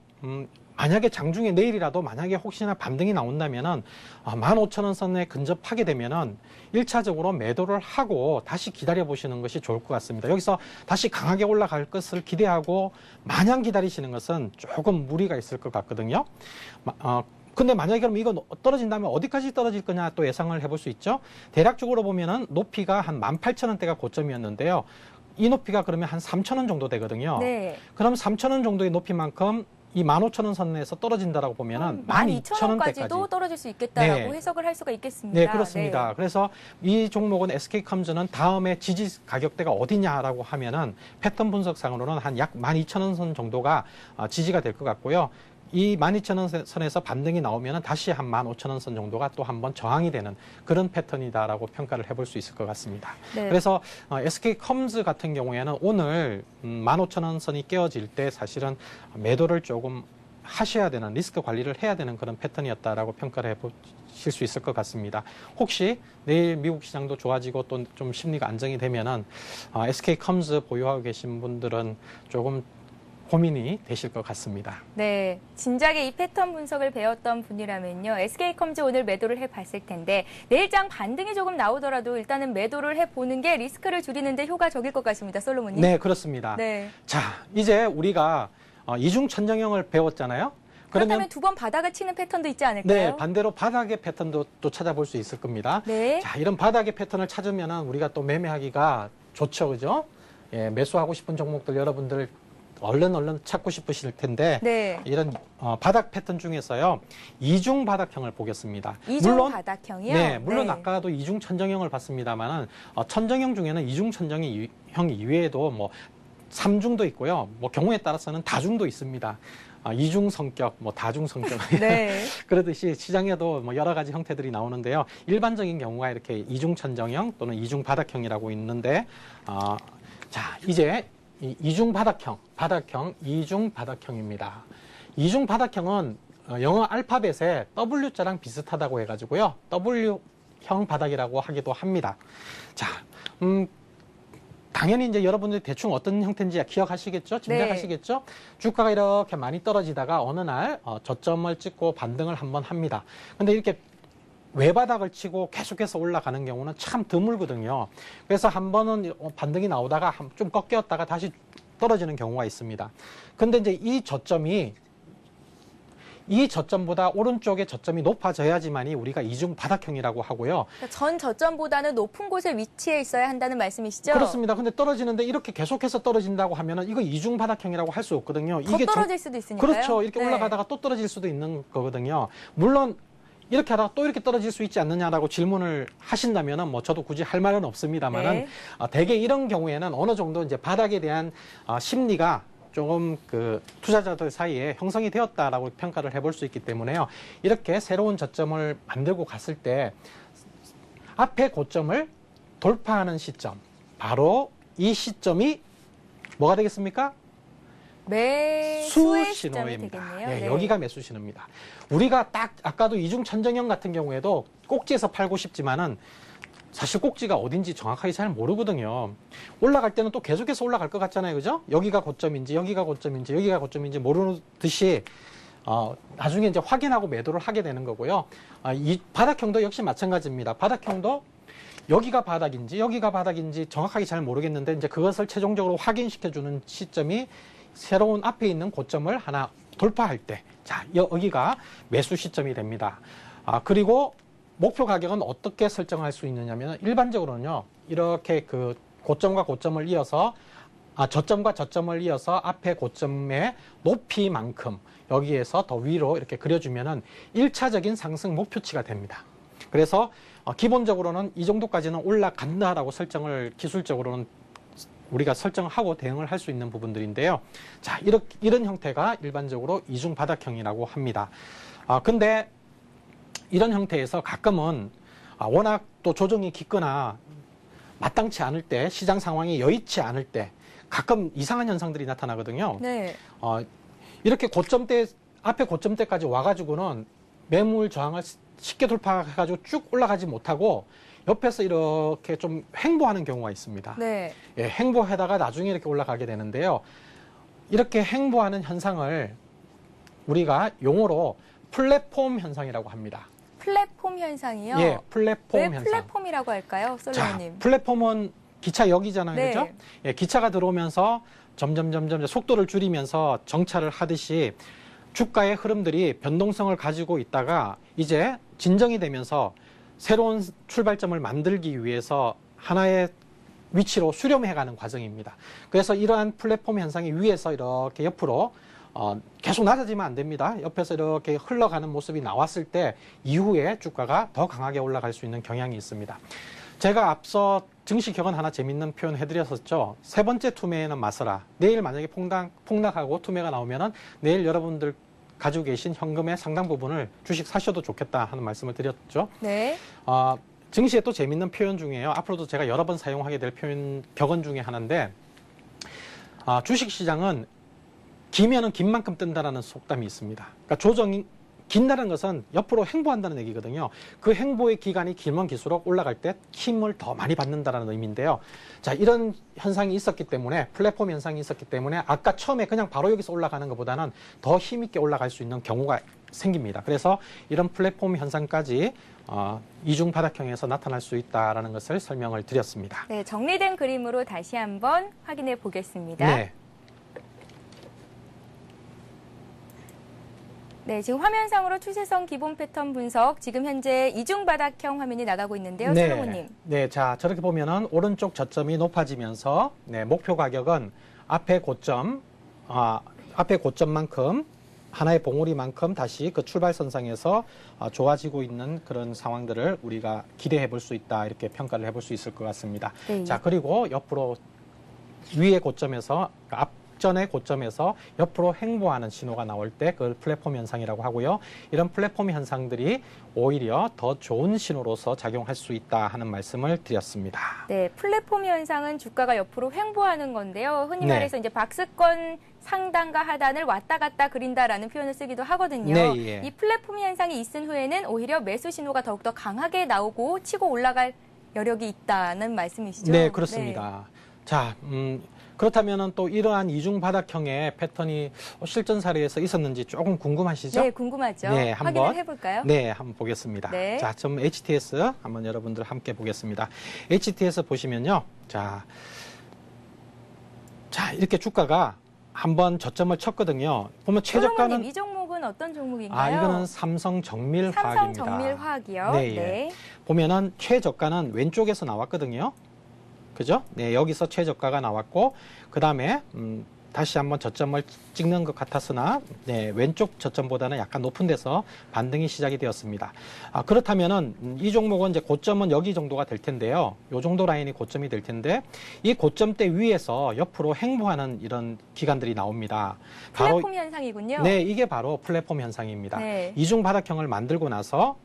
B: 만약에 장중에 내일이라도 만약에 혹시나 반등이 나온다면은 15,000원 선에 근접하게 되면은 1차적으로 매도를 하고 다시 기다려 보시는 것이 좋을 것 같습니다. 여기서 다시 강하게 올라갈 것을 기대하고 마냥 기다리시는 것은 조금 무리가 있을 것 같거든요. 근데 만약에 그럼 이거 떨어진다면 어디까지 떨어질 거냐 또 예상을 해볼 수 있죠. 대략적으로 보면은 높이가 한 18,000원대가 고점이었는데요. 이 높이가 그러면 한 3,000원 정도 되거든요.
A: 네.
B: 그럼 3,000원 정도의 높이만큼 이 15,000원 선에서 떨어진다라고 보면은
A: 12,000원까지도
B: 12,000원대까지.
A: 떨어질 수 있겠다라고
B: 네.
A: 해석을 할 수가 있겠습니다.
B: 네, 그렇습니다. 그래서 이 종목은 SK컴즈는 다음에 지지 가격대가 어디냐라고 하면은 패턴 분석상으로는 한 약 12,000원 선 정도가 지지가 될 것 같고요. 이 12,000원 선에서 반등이 나오면 다시 한 15,000원 선 정도가 또 한번 저항이 되는 그런 패턴이다라고 평가를 해볼 수 있을 것 같습니다.
A: 네.
B: 그래서 SK컴즈 같은 경우에는 오늘 15,000원 선이 깨어질 때 사실은 매도를 조금 하셔야 되는, 리스크 관리를 해야 되는 그런 패턴이었다라고 평가를 해보실 수 있을 것 같습니다. 혹시 내일 미국 시장도 좋아지고 또 좀 심리가 안정이 되면은 SK컴즈 보유하고 계신 분들은 조금 고민이 되실 것 같습니다.
A: 네, 진작에 이 패턴 분석을 배웠던 분이라면요, SK컴즈 오늘 매도를 해봤을 텐데 내일장 반등이 조금 나오더라도 일단은 매도를 해보는 게 리스크를 줄이는데 효과적일 것 같습니다. 솔로몬님.
B: 네, 그렇습니다.
A: 네.
B: 자, 이제 우리가 이중 천정형을 배웠잖아요.
A: 그렇다면 두 번 바닥을 치는 패턴도 있지 않을까요?
B: 네, 반대로 바닥의 패턴도 또 찾아볼 수 있을 겁니다.
A: 네.
B: 자, 이런 바닥의 패턴을 찾으면은 우리가 또 매매하기가 좋죠, 그죠? 예, 매수하고 싶은 종목들 여러분들 얼른 찾고 싶으실 텐데
A: 네.
B: 이런 바닥 패턴 중에서요 이중 바닥형을 보겠습니다.
A: 이중 바닥형이요?
B: 네, 물론
A: 네.
B: 아까도 이중 천정형을 봤습니다만은 천정형 중에는 이중 천정형 이외에도 뭐 3중도 있고요. 뭐 경우에 따라서는 다중도 있습니다. 이중 성격, 뭐 다중 성격.
A: 네.
B: 그러듯이 시장에도 뭐 여러 가지 형태들이 나오는데요. 일반적인 경우가 이렇게 이중 천정형 또는 이중 바닥형이라고 있는데 자, 이제 이중 바닥형, 이중 바닥형입니다. 이중 바닥형은 영어 알파벳에 W자랑 비슷하다고 해가지고요. W형 바닥이라고 하기도 합니다. 자, 당연히 이제 여러분들이 대충 어떤 형태인지 기억하시겠죠? 짐작하시겠죠? 네. 주가가 이렇게 많이 떨어지다가 어느 날 저점을 찍고 반등을 한번 합니다. 근데 이렇게 외바닥을 치고 계속해서 올라가는 경우는 참 드물거든요. 그래서 한 번은 반등이 나오다가 좀 꺾였다가 다시 떨어지는 경우가 있습니다. 근데 이제 이 저점보다 오른쪽의 저점이 높아져야지만이 우리가 이중 바닥형이라고 하고요.
A: 그러니까 전 저점보다는 높은 곳에 위치해 있어야 한다는 말씀이시죠?
B: 그렇습니다. 근데 떨어지는데 이렇게 계속해서 떨어진다고 하면은 이거 이중 바닥형이라고 할 수 없거든요.
A: 더 떨어질 수도 있으니까요.
B: 그렇죠. 이렇게
A: 네.
B: 올라가다가 또 떨어질 수도 있는 거거든요. 물론 이렇게 하다가 또 이렇게 떨어질 수 있지 않느냐라고 질문을 하신다면은 뭐 저도 굳이 할 말은 없습니다만은
A: 네.
B: 대개 이런 경우에는 어느 정도 이제 바닥에 대한 심리가 조금 그 투자자들 사이에 형성이 되었다라고 평가를 해볼 수 있기 때문에요. 이렇게 새로운 저점을 만들고 갔을 때 앞에 고점을 돌파하는 시점, 바로 이 시점이 뭐가 되겠습니까?
A: 매수의 시점이
B: 신호입니다.
A: 되겠네요.
B: 네,
A: 네.
B: 여기가 매수 신호입니다. 우리가 딱 아까도 이중 천정형 같은 경우에도 꼭지에서 팔고 싶지만은 사실 꼭지가 어딘지 정확하게 잘 모르거든요. 올라갈 때는 또 계속해서 올라갈 것 같잖아요. 그죠? 여기가 고점인지 여기가 고점인지 모르듯이 나중에 이제 확인하고 매도를 하게 되는 거고요. 이 바닥형도 역시 마찬가지입니다. 바닥형도 여기가 바닥인지 정확하게 잘 모르겠는데 이제 그것을 최종적으로 확인시켜주는 시점이 새로운 앞에 있는 고점을 하나 돌파할 때, 자, 여기가 매수 시점이 됩니다. 그리고 목표 가격은 어떻게 설정할 수 있느냐면 일반적으로는요, 이렇게 그 고점과 고점을 이어서 저점과 저점을 이어서 앞에 고점의 높이만큼 여기에서 더 위로 이렇게 그려주면은 1차적인 상승 목표치가 됩니다. 그래서 기본적으로는 이 정도까지는 올라간다라고 설정을 기술적으로는 우리가 설정하고 대응을 할 수 있는 부분들인데요. 자, 이런 형태가 일반적으로 이중 바닥형이라고 합니다. 근데 이런 형태에서 가끔은 워낙 또 조정이 깊거나 마땅치 않을 때, 시장 상황이 여의치 않을 때 가끔 이상한 현상들이 나타나거든요.
A: 네.
B: 이렇게 앞에 고점대까지 와가지고는 매물 저항을 쉽게 돌파해가지고 쭉 올라가지 못하고 옆에서 이렇게 좀 횡보하는 경우가 있습니다.
A: 네.
B: 예, 횡보하다가 나중에 이렇게 올라가게 되는데요. 이렇게 횡보하는 현상을 우리가 용어로 플랫폼 현상이라고 합니다.
A: 플랫폼 현상이요?
B: 예, 플랫폼
A: 왜
B: 현상.
A: 플랫폼이라고 할까요, 솔로몬님?
B: 자, 플랫폼은 기차역이잖아요.
A: 네.
B: 그죠? 예, 기차가 들어오면서 점점 속도를 줄이면서 정차를 하듯이 주가의 흐름들이 변동성을 가지고 있다가 이제 진정이 되면서 새로운 출발점을 만들기 위해서 하나의 위치로 수렴해가는 과정입니다. 그래서 이러한 플랫폼 현상이 위에서 이렇게 옆으로 계속 낮아지면 안 됩니다. 옆에서 이렇게 흘러가는 모습이 나왔을 때 이후에 주가가 더 강하게 올라갈 수 있는 경향이 있습니다. 제가 앞서 증시 격언 하나 재밌는 표현 해드렸었죠. 세 번째 투매에는 맞서라. 내일 만약에 폭락하고 투매가 나오면은 내일 여러분들 가지고 계신 현금의 상당 부분을 주식 사셔도 좋겠다 하는 말씀을 드렸죠.
A: 네.
B: 증시에 또 재밌는 표현 중에요. 앞으로도 제가 여러 번 사용하게 될 표현 격언 중에 하나인데 주식시장은 기면은 긴 만큼 뜬다라는 속담이 있습니다. 그러니까 조정이 긴다는 것은 옆으로 횡보한다는 얘기거든요. 그 횡보의 기간이 길면 길수록 올라갈 때 힘을 더 많이 받는다는 의미인데요. 자, 이런 현상이 있었기 때문에 플랫폼 현상이 있었기 때문에 아까 처음에 그냥 바로 여기서 올라가는 것보다는 더 힘있게 올라갈 수 있는 경우가 생깁니다. 그래서 이런 플랫폼 현상까지 이중 바닥형에서 나타날 수 있다는 것을 설명을 드렸습니다.
A: 네, 정리된 그림으로 다시 한번 확인해 보겠습니다.
B: 네.
A: 네, 지금 화면상으로 추세선 기본 패턴 분석, 지금 현재 이중 바닥형 화면이 나가고 있는데요, 솔로몬님.
B: 네, 자 저렇게 보면은 오른쪽 저점이 높아지면서 목표 가격은 앞에 고점만큼 하나의 봉우리만큼 다시 그 출발선상에서 좋아지고 있는 그런 상황들을 우리가 기대해 볼 수 있다 이렇게 평가를 해볼 수 있을 것 같습니다.
A: 네.
B: 자 그리고 옆으로 위의 고점에서 앞전의 고점에서 옆으로 횡보하는 신호가 나올 때 그걸 플랫폼 현상이라고 하고요. 이런 플랫폼 현상들이 오히려 더 좋은 신호로서 작용할 수 있다 하는 말씀을 드렸습니다.
A: 네, 플랫폼 현상은 주가가 옆으로 횡보하는 건데요. 흔히
B: 네.
A: 말해서 이제 박스권 상단과 하단을 왔다 갔다 그린다라는 표현을 쓰기도 하거든요.
B: 네, 예.
A: 이 플랫폼 현상이 있은 후에는 오히려 매수 신호가 더욱더 강하게 나오고 치고 올라갈 여력이 있다는 말씀이시죠?
B: 네, 그렇습니다. 자, 그렇다면 또 이러한 이중 바닥형의 패턴이 실전 사례에서 있었는지 조금 궁금하시죠?
A: 네, 궁금하죠.
B: 네,
A: 확인을 해볼까요?
B: 네, 한번 보겠습니다.
A: 네.
B: 자, 좀 HTS 한번 여러분들 함께 보겠습니다. HTS 보시면요. 자, 이렇게 주가가 한번 저점을 쳤거든요. 보면 최저가는
A: 이 종목은 어떤 종목인가요?
B: 이거는 삼성정밀화학입니다.
A: 삼성정밀화학이요.
B: 네, 예.
A: 네.
B: 보면은 최저가는 왼쪽에서 나왔거든요. 그죠? 네, 여기서 최저가가 나왔고, 그 다음에, 다시 한번 저점을 찍는 것 같았으나, 네, 왼쪽 저점보다는 약간 높은 데서 반등이 시작이 되었습니다. 그렇다면은, 이 종목은 이제 고점은 여기 정도가 될 텐데요. 요 정도 라인이 고점이 될 텐데, 이 고점대 위에서 옆으로 횡보하는 이런 기간들이 나옵니다.
A: 플랫폼 현상이군요.
B: 네, 이게 바로 플랫폼 현상입니다.
A: 네.
B: 이중 바닥형을 만들고 나서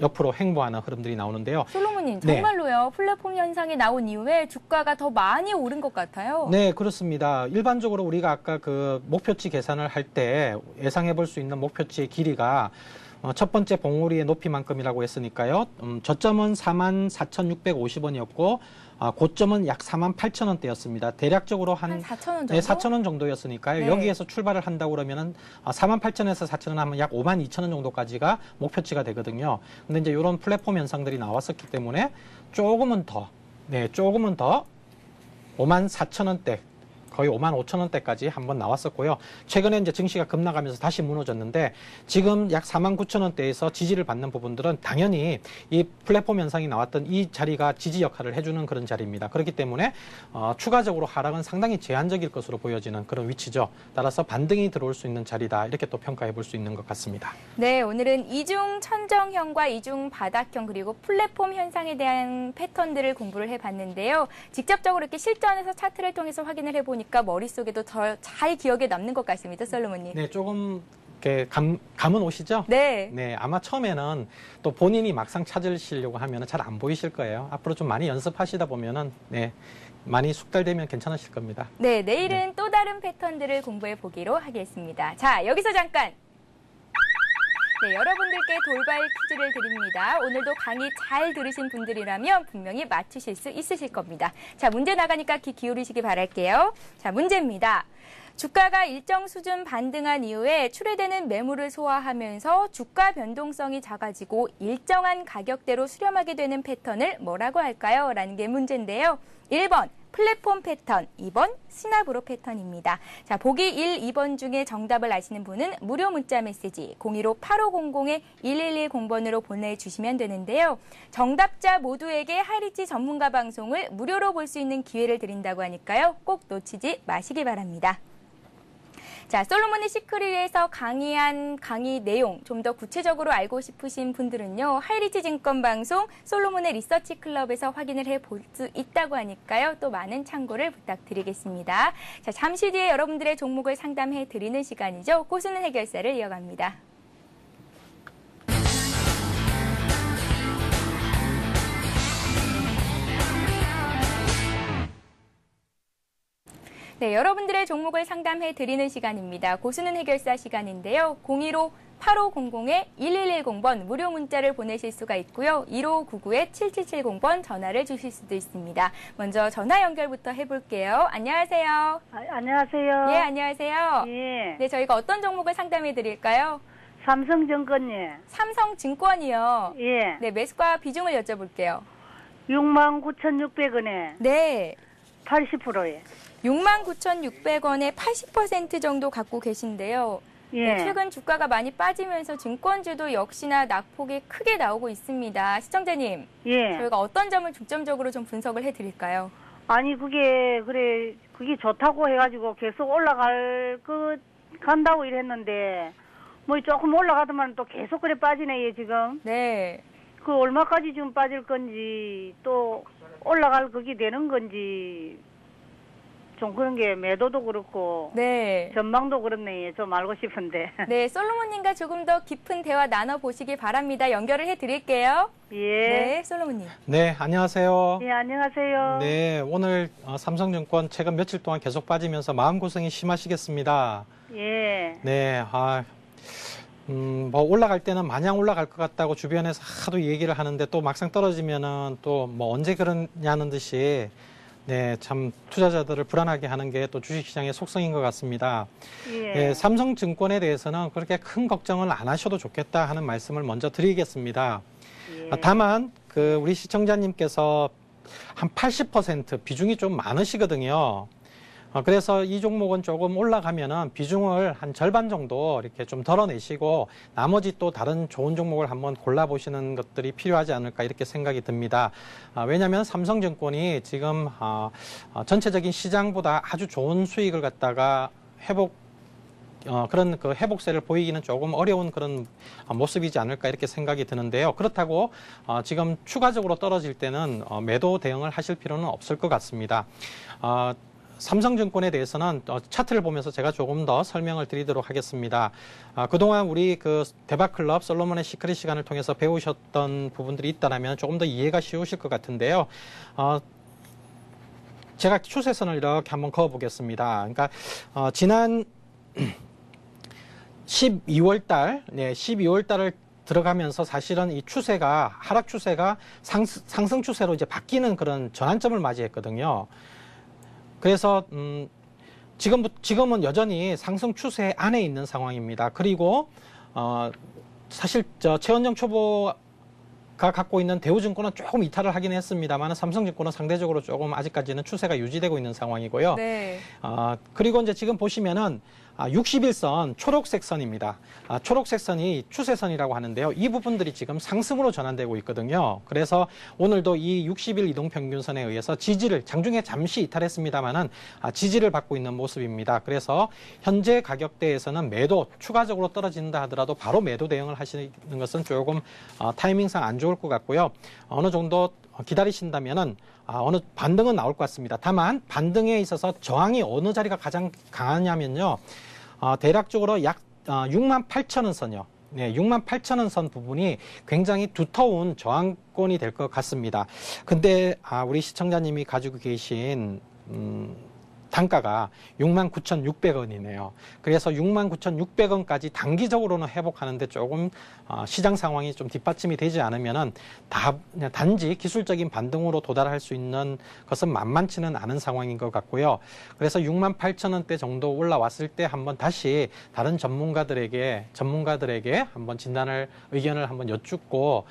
B: 옆으로 횡보하는 흐름들이 나오는데요.
A: 솔로몬님,
B: 네.
A: 정말로요. 플랫폼 현상이 나온 이후에 주가가 더 많이 오른 것 같아요.
B: 네, 그렇습니다. 일반적으로 우리가 아까 그 목표치 계산을 할 때 예상해 볼 수 있는 목표치의 길이가 첫 번째 봉우리의 높이만큼이라고 했으니까요. 저점은 44,650원이었고 고점은 약 48,000원대였습니다. 대략적으로
A: 한 4,000원 정도?
B: 네, 4,000원 정도였으니까요.
A: 네.
B: 여기에서 출발을 한다고 그러면은 48,000원에서 4,000원 하면 약 52,000원 정도까지가 목표치가 되거든요. 근데 이제 이런 플랫폼 현상들이 나왔었기 때문에 조금은 더 54,000원대 거의 55,000원대까지 한번 나왔었고요. 최근에 이제 증시가 급락하면서 다시 무너졌는데 지금 약 49,000원대에서 지지를 받는 부분들은 당연히 이 플랫폼 현상이 나왔던 이 자리가 지지 역할을 해주는 그런 자리입니다. 그렇기 때문에 추가적으로 하락은 상당히 제한적일 것으로 보여지는 그런 위치죠. 따라서 반등이 들어올 수 있는 자리다. 이렇게 또 평가해 볼 수 있는 것 같습니다.
A: 네, 오늘은 이중 천정형과 이중 바닥형 그리고 플랫폼 현상에 대한 패턴들을 공부를 해봤는데요. 직접적으로 이렇게 실전에서 차트를 통해서 확인을 해보니까 머릿속에도 더 잘 기억에 남는 것 같습니다, 솔로몬님.
B: 네, 조금 이렇게 감은 오시죠?
A: 네.
B: 네, 아마 처음에는 또 본인이 막상 찾으시려고 하면 잘 안 보이실 거예요. 앞으로 좀 많이 연습하시다 보면은 많이 숙달되면 괜찮으실 겁니다.
A: 네, 내일은 또 다른 패턴들을 공부해 보기로 하겠습니다. 자, 여기서 잠깐. 네, 여러분들께 돌발 퀴즈를 드립니다. 오늘도 강의 잘 들으신 분들이라면 분명히 맞추실 수 있으실 겁니다. 자, 문제 나가니까 귀 기울이시기 바랄게요. 자, 문제입니다. 주가가 일정 수준 반등한 이후에 출회되는 매물을 소화하면서 주가 변동성이 작아지고 일정한 가격대로 수렴하게 되는 패턴을 뭐라고 할까요? 라는 게 문제인데요. 1번 플랫폼 패턴, 2번 스나브로 패턴입니다. 자, 보기 1, 2번 중에 정답을 아시는 분은 무료 문자 메시지 015-8500-1110번으로 보내주시면 되는데요. 정답자 모두에게 하이리치 전문가 방송을 무료로 볼 수 있는 기회를 드린다고 하니까요. 꼭 놓치지 마시기 바랍니다. 자, 솔로몬의 시크릿에서 강의한 강의 내용 좀 더 구체적으로 알고 싶으신 분들은요. 하이리치 증권방송 솔로몬의 리서치 클럽에서 확인을 해볼 수 있다고 하니까요. 또 많은 참고를 부탁드리겠습니다. 자, 잠시 뒤에 여러분들의 종목을 상담해 드리는 시간이죠. 고수는 해결사를 이어갑니다. 네, 여러분들의 종목을 상담해 드리는 시간입니다. 고수는 해결사 시간인데요. 015-8500-1110번 무료 문자를 보내실 수가 있고요. 1599-7770번 전화를 주실 수도 있습니다. 먼저 전화 연결부터 해볼게요. 안녕하세요.
D: 안녕하세요.
A: 예, 안녕하세요.
D: 예.
A: 네, 저희가 어떤 종목을 상담해 드릴까요?
D: 삼성증권예.
A: 삼성증권이요.
D: 예.
A: 네, 매수가 비중을 여쭤볼게요.
D: 69,600원에
A: 네.
D: 80%에.
A: 69,600원에 80% 정도 갖고 계신데요.
D: 예.
A: 네, 최근 주가가 많이 빠지면서 증권주도 역시나 낙폭이 크게 나오고 있습니다. 시청자님,
D: 예.
A: 저희가 어떤 점을 중점적으로 좀 분석을 해드릴까요?
D: 아니 그게 좋다고 해가지고 계속 간다고 이랬는데 뭐 조금 올라가더만 또 계속 그래 빠지네 얘 지금.
A: 네.
D: 그 얼마까지 좀 빠질 건지 또 올라갈 그게 되는 건지 좀 그런 게 매도도 그렇고
A: 네.
D: 전망도 그렇네. 좀 알고 싶은데.
A: 네, 솔로몬님과 조금 더 깊은 대화 나눠보시기 바랍니다. 연결을 해드릴게요.
D: 예.
A: 네, 솔로몬님.
B: 네, 안녕하세요.
D: 예, 안녕하세요.
B: 네, 오늘 삼성증권 최근 며칠 동안 계속 빠지면서 마음고생이 심하시겠습니다.
D: 예.
B: 네, 뭐 올라갈 때는 마냥 올라갈 것 같다고 주변에서 하도 얘기를 하는데 또 막상 떨어지면은 또 뭐 언제 그러냐는 듯이 네, 참 투자자들을 불안하게 하는 게 또 주식시장의 속성인 것 같습니다.
D: 예.
B: 네, 삼성증권에 대해서는 그렇게 큰 걱정을 안 하셔도 좋겠다 하는 말씀을 먼저 드리겠습니다.
D: 예.
B: 다만 우리 시청자님께서 한 80% 비중이 좀 많으시거든요. 그래서 이 종목은 조금 올라가면은 비중을 한 절반 정도 이렇게 좀 덜어내시고 나머지 또 다른 좋은 종목을 한번 골라보시는 것들이 필요하지 않을까 이렇게 생각이 듭니다. 왜냐하면 삼성증권이 지금 전체적인 시장보다 아주 좋은 수익을 갖다가 그런 그 회복세를 보이기는 조금 어려운 그런 모습이지 않을까 이렇게 생각이 드는데요. 그렇다고 지금 추가적으로 떨어질 때는 매도 대응을 하실 필요는 없을 것 같습니다. 삼성증권에 대해서는 차트를 보면서 제가 조금 더 설명을 드리도록 하겠습니다. 그동안 우리 그 대박클럽 솔로몬의 시크릿 시간을 통해서 배우셨던 부분들이 있다면 조금 더 이해가 쉬우실 것 같은데요. 제가 추세선을 이렇게 한번 그어보겠습니다. 그러니까 지난 12월 달, 네, 12월 달을 들어가면서 사실은 이 추세가 하락 추세가 상승 추세로 이제 바뀌는 그런 전환점을 맞이했거든요. 그래서 지금은 여전히 상승 추세 안에 있는 상황입니다. 그리고 사실 최원정 초보가 갖고 있는 대우증권은 조금 이탈을 하긴 했습니다만 삼성증권은 상대적으로 조금 아직까지는 추세가 유지되고 있는 상황이고요.
A: 네.
B: 그리고 이제 지금 보시면은 61선 초록색 선입니다. 초록색 선이 추세선이라고 하는데요. 이 부분들이 지금 상승으로 전환되고 있거든요. 그래서 오늘도 이 60일 이동평균선에 의해서 지지를 장중에 잠시 이탈했습니다만은 지지를 받고 있는 모습입니다. 그래서 현재 가격대에서는 매도 추가적으로 떨어진다 하더라도 바로 매도 대응을 하시는 것은 조금 타이밍상 안 좋을 것 같고요. 어느 정도 기다리신다면은 어느 반등은 나올 것 같습니다. 다만 반등에 있어서 저항이 어느 자리가 가장 강하냐면요. 대략적으로 약 68,000원 선이요. 네, 68,000원 선 부분이 굉장히 두터운 저항권이 될 것 같습니다. 근데 우리 시청자님이 가지고 계신 단가가 69,600원이네요. 그래서 69,600원까지 단기적으로는 회복하는데 조금 시장 상황이 좀 뒷받침이 되지 않으면은 단지 기술적인 반등으로 도달할 수 있는 것은 만만치는 않은 상황인 것 같고요. 그래서 68,000원대 정도 올라왔을 때 한번 다시 다른 전문가들에게 한번 의견을 한번 여쭙고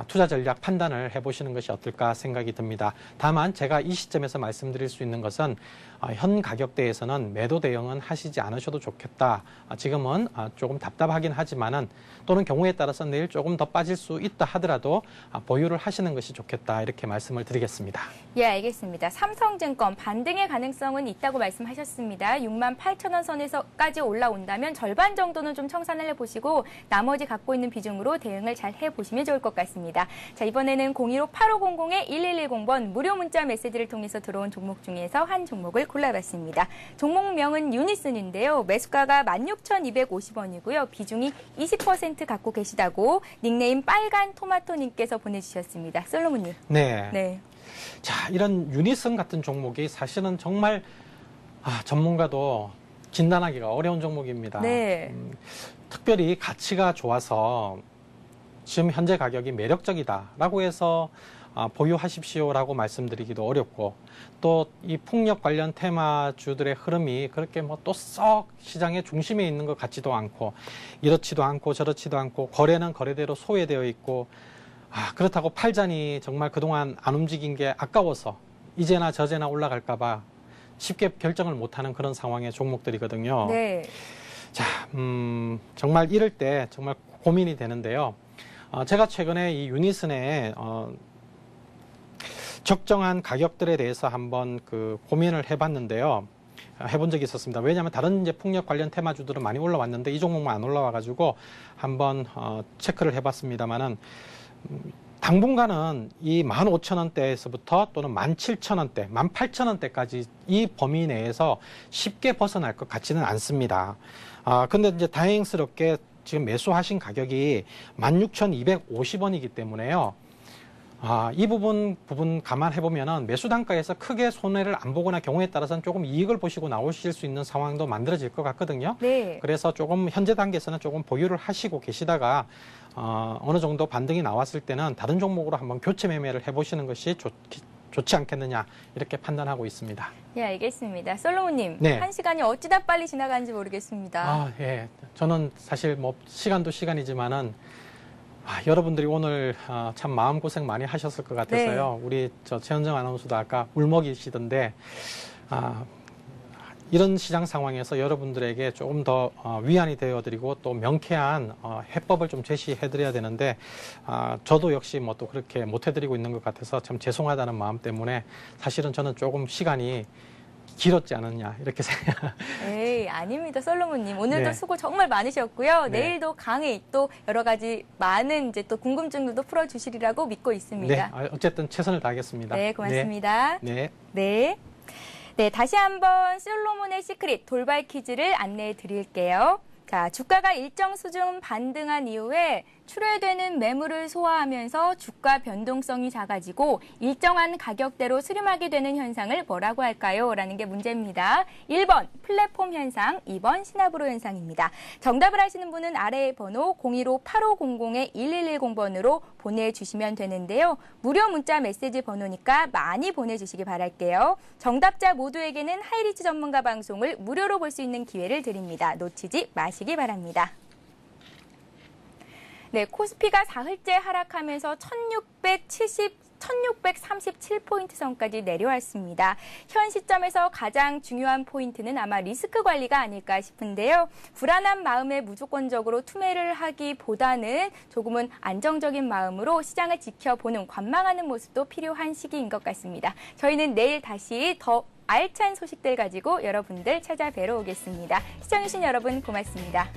B: 투자 전략 판단을 해보시는 것이 어떨까 생각이 듭니다. 다만 제가 이 시점에서 말씀드릴 수 있는 것은 현 가격대에서는 매도 대응은 하시지 않으셔도 좋겠다. 지금은 조금 답답하긴 하지만은 또는 경우에 따라서 내일 조금 더 빠질 수 있다 하더라도 보유를 하시는 것이 좋겠다. 이렇게 말씀을 드리겠습니다.
A: 예, 알겠습니다. 삼성증권 반등의 가능성은 있다고 말씀하셨습니다. 68,000원 선에서까지 올라온다면 절반 정도는 좀 청산을 해보시고 나머지 갖고 있는 비중으로 대응을 잘 해보시면 좋을 것 같습니다. 자, 이번에는 015-8500-1110번 무료 문자 메시지를 통해서 들어온 종목 중에서 한 종목을 골라봤습니다. 종목명은 유니슨인데요. 매수가가 16,250원이고요. 비중이 20% 갖고 계시다고 닉네임 빨간 토마토님께서 보내주셨습니다. 솔로몬님.
B: 네. 자, 이런 유니슨 같은 종목이 사실은 정말 전문가도 진단하기가 어려운 종목입니다.
A: 네.
B: 특별히 가치가 좋아서 지금 현재 가격이 매력적이다라고 해서 보유하십시오라고 말씀드리기도 어렵고 또 이 풍력 관련 테마주들의 흐름이 그렇게 뭐 또 썩 시장의 중심에 있는 것 같지도 않고 이렇지도 않고 저렇지도 않고 거래는 거래대로 소외되어 있고 그렇다고 팔자니 정말 그동안 안 움직인 게 아까워서 이제나 저제나 올라갈까 봐 쉽게 결정을 못하는 그런 상황의 종목들이거든요.
A: 네.
B: 자, 정말 이럴 때 정말 고민이 되는데요. 제가 최근에 이 유니슨의 적정한 가격들에 대해서 한번 고민을 해봤는데요. 해본 적이 있었습니다. 왜냐하면 다른 이제 풍력 관련 테마주들은 많이 올라왔는데 이 종목만 안 올라와가지고 한번 체크를 해봤습니다만은 당분간은 이 15,000원대에서부터 또는 17,000원대, 18,000원대까지 이 범위 내에서 쉽게 벗어날 것 같지는 않습니다. 근데 이제 다행스럽게 지금 매수하신 가격이 16,250원이기 때문에요. 이 부분 감안해보면은 매수 단가에서 크게 손해를 안 보거나 경우에 따라서는 조금 이익을 보시고 나오실 수 있는 상황도 만들어질 것 같거든요.
A: 네.
B: 그래서 조금 현재 단계에서는 조금 보유를 하시고 계시다가 어느 정도 반등이 나왔을 때는 다른 종목으로 한번 교체 매매를 해보시는 것이 좋지 않겠느냐 이렇게 판단하고 있습니다.
A: 예, 알겠습니다. 솔로몬님,
B: 네.
A: 한 시간이 어찌다 빨리 지나가는지 모르겠습니다.
B: 예. 저는 사실 뭐 시간도 시간이지만은 여러분들이 오늘 참 마음고생 많이 하셨을 것 같아서요.
A: 네.
B: 우리 최현정 아나운서도 아까 울먹이시던데 이런 시장 상황에서 여러분들에게 조금 더 위안이 되어드리고 또 명쾌한 해법을 좀 제시해드려야 되는데 저도 역시 뭐 또 그렇게 못해드리고 있는 것 같아서 참 죄송하다는 마음 때문에 사실은 저는 조금 시간이 길었지 않았냐 이렇게 생각.
A: 에이, 아닙니다. 솔로몬님. 오늘도
B: 네.
A: 수고 정말 많으셨고요.
B: 네.
A: 내일도 강의 또 여러 가지 많은 이제 또 궁금증들도 풀어주시리라고 믿고 있습니다.
B: 네, 어쨌든 최선을 다하겠습니다.
A: 네, 고맙습니다.
B: 네.
A: 네. 네, 다시 한번 솔로몬의 시크릿 돌발 퀴즈를 안내해 드릴게요. 자, 주가가 일정 수준 반등한 이후에 출회되는 매물을 소화하면서 주가 변동성이 작아지고 일정한 가격대로 수렴하게 되는 현상을 뭐라고 할까요? 라는 게 문제입니다. 1번 플랫폼 현상, 2번 시나브로 현상입니다. 정답을 아시는 분은 아래의 번호 015-8500-1110번으로 보내주시면 되는데요. 무료 문자 메시지 번호니까 많이 보내주시기 바랄게요. 정답자 모두에게는 하이리치 전문가 방송을 무료로 볼 수 있는 기회를 드립니다. 놓치지 마시기 바랍니다. 네, 코스피가 사흘째 하락하면서 1637포인트 선까지 내려왔습니다. 현 시점에서 가장 중요한 포인트는 아마 리스크 관리가 아닐까 싶은데요. 불안한 마음에 무조건적으로 투매를 하기보다는 조금은 안정적인 마음으로 시장을 지켜보는 관망하는 모습도 필요한 시기인 것 같습니다. 저희는 내일 다시 더 알찬 소식들 가지고 여러분들 찾아뵈러 오겠습니다. 시청해주신 여러분 고맙습니다.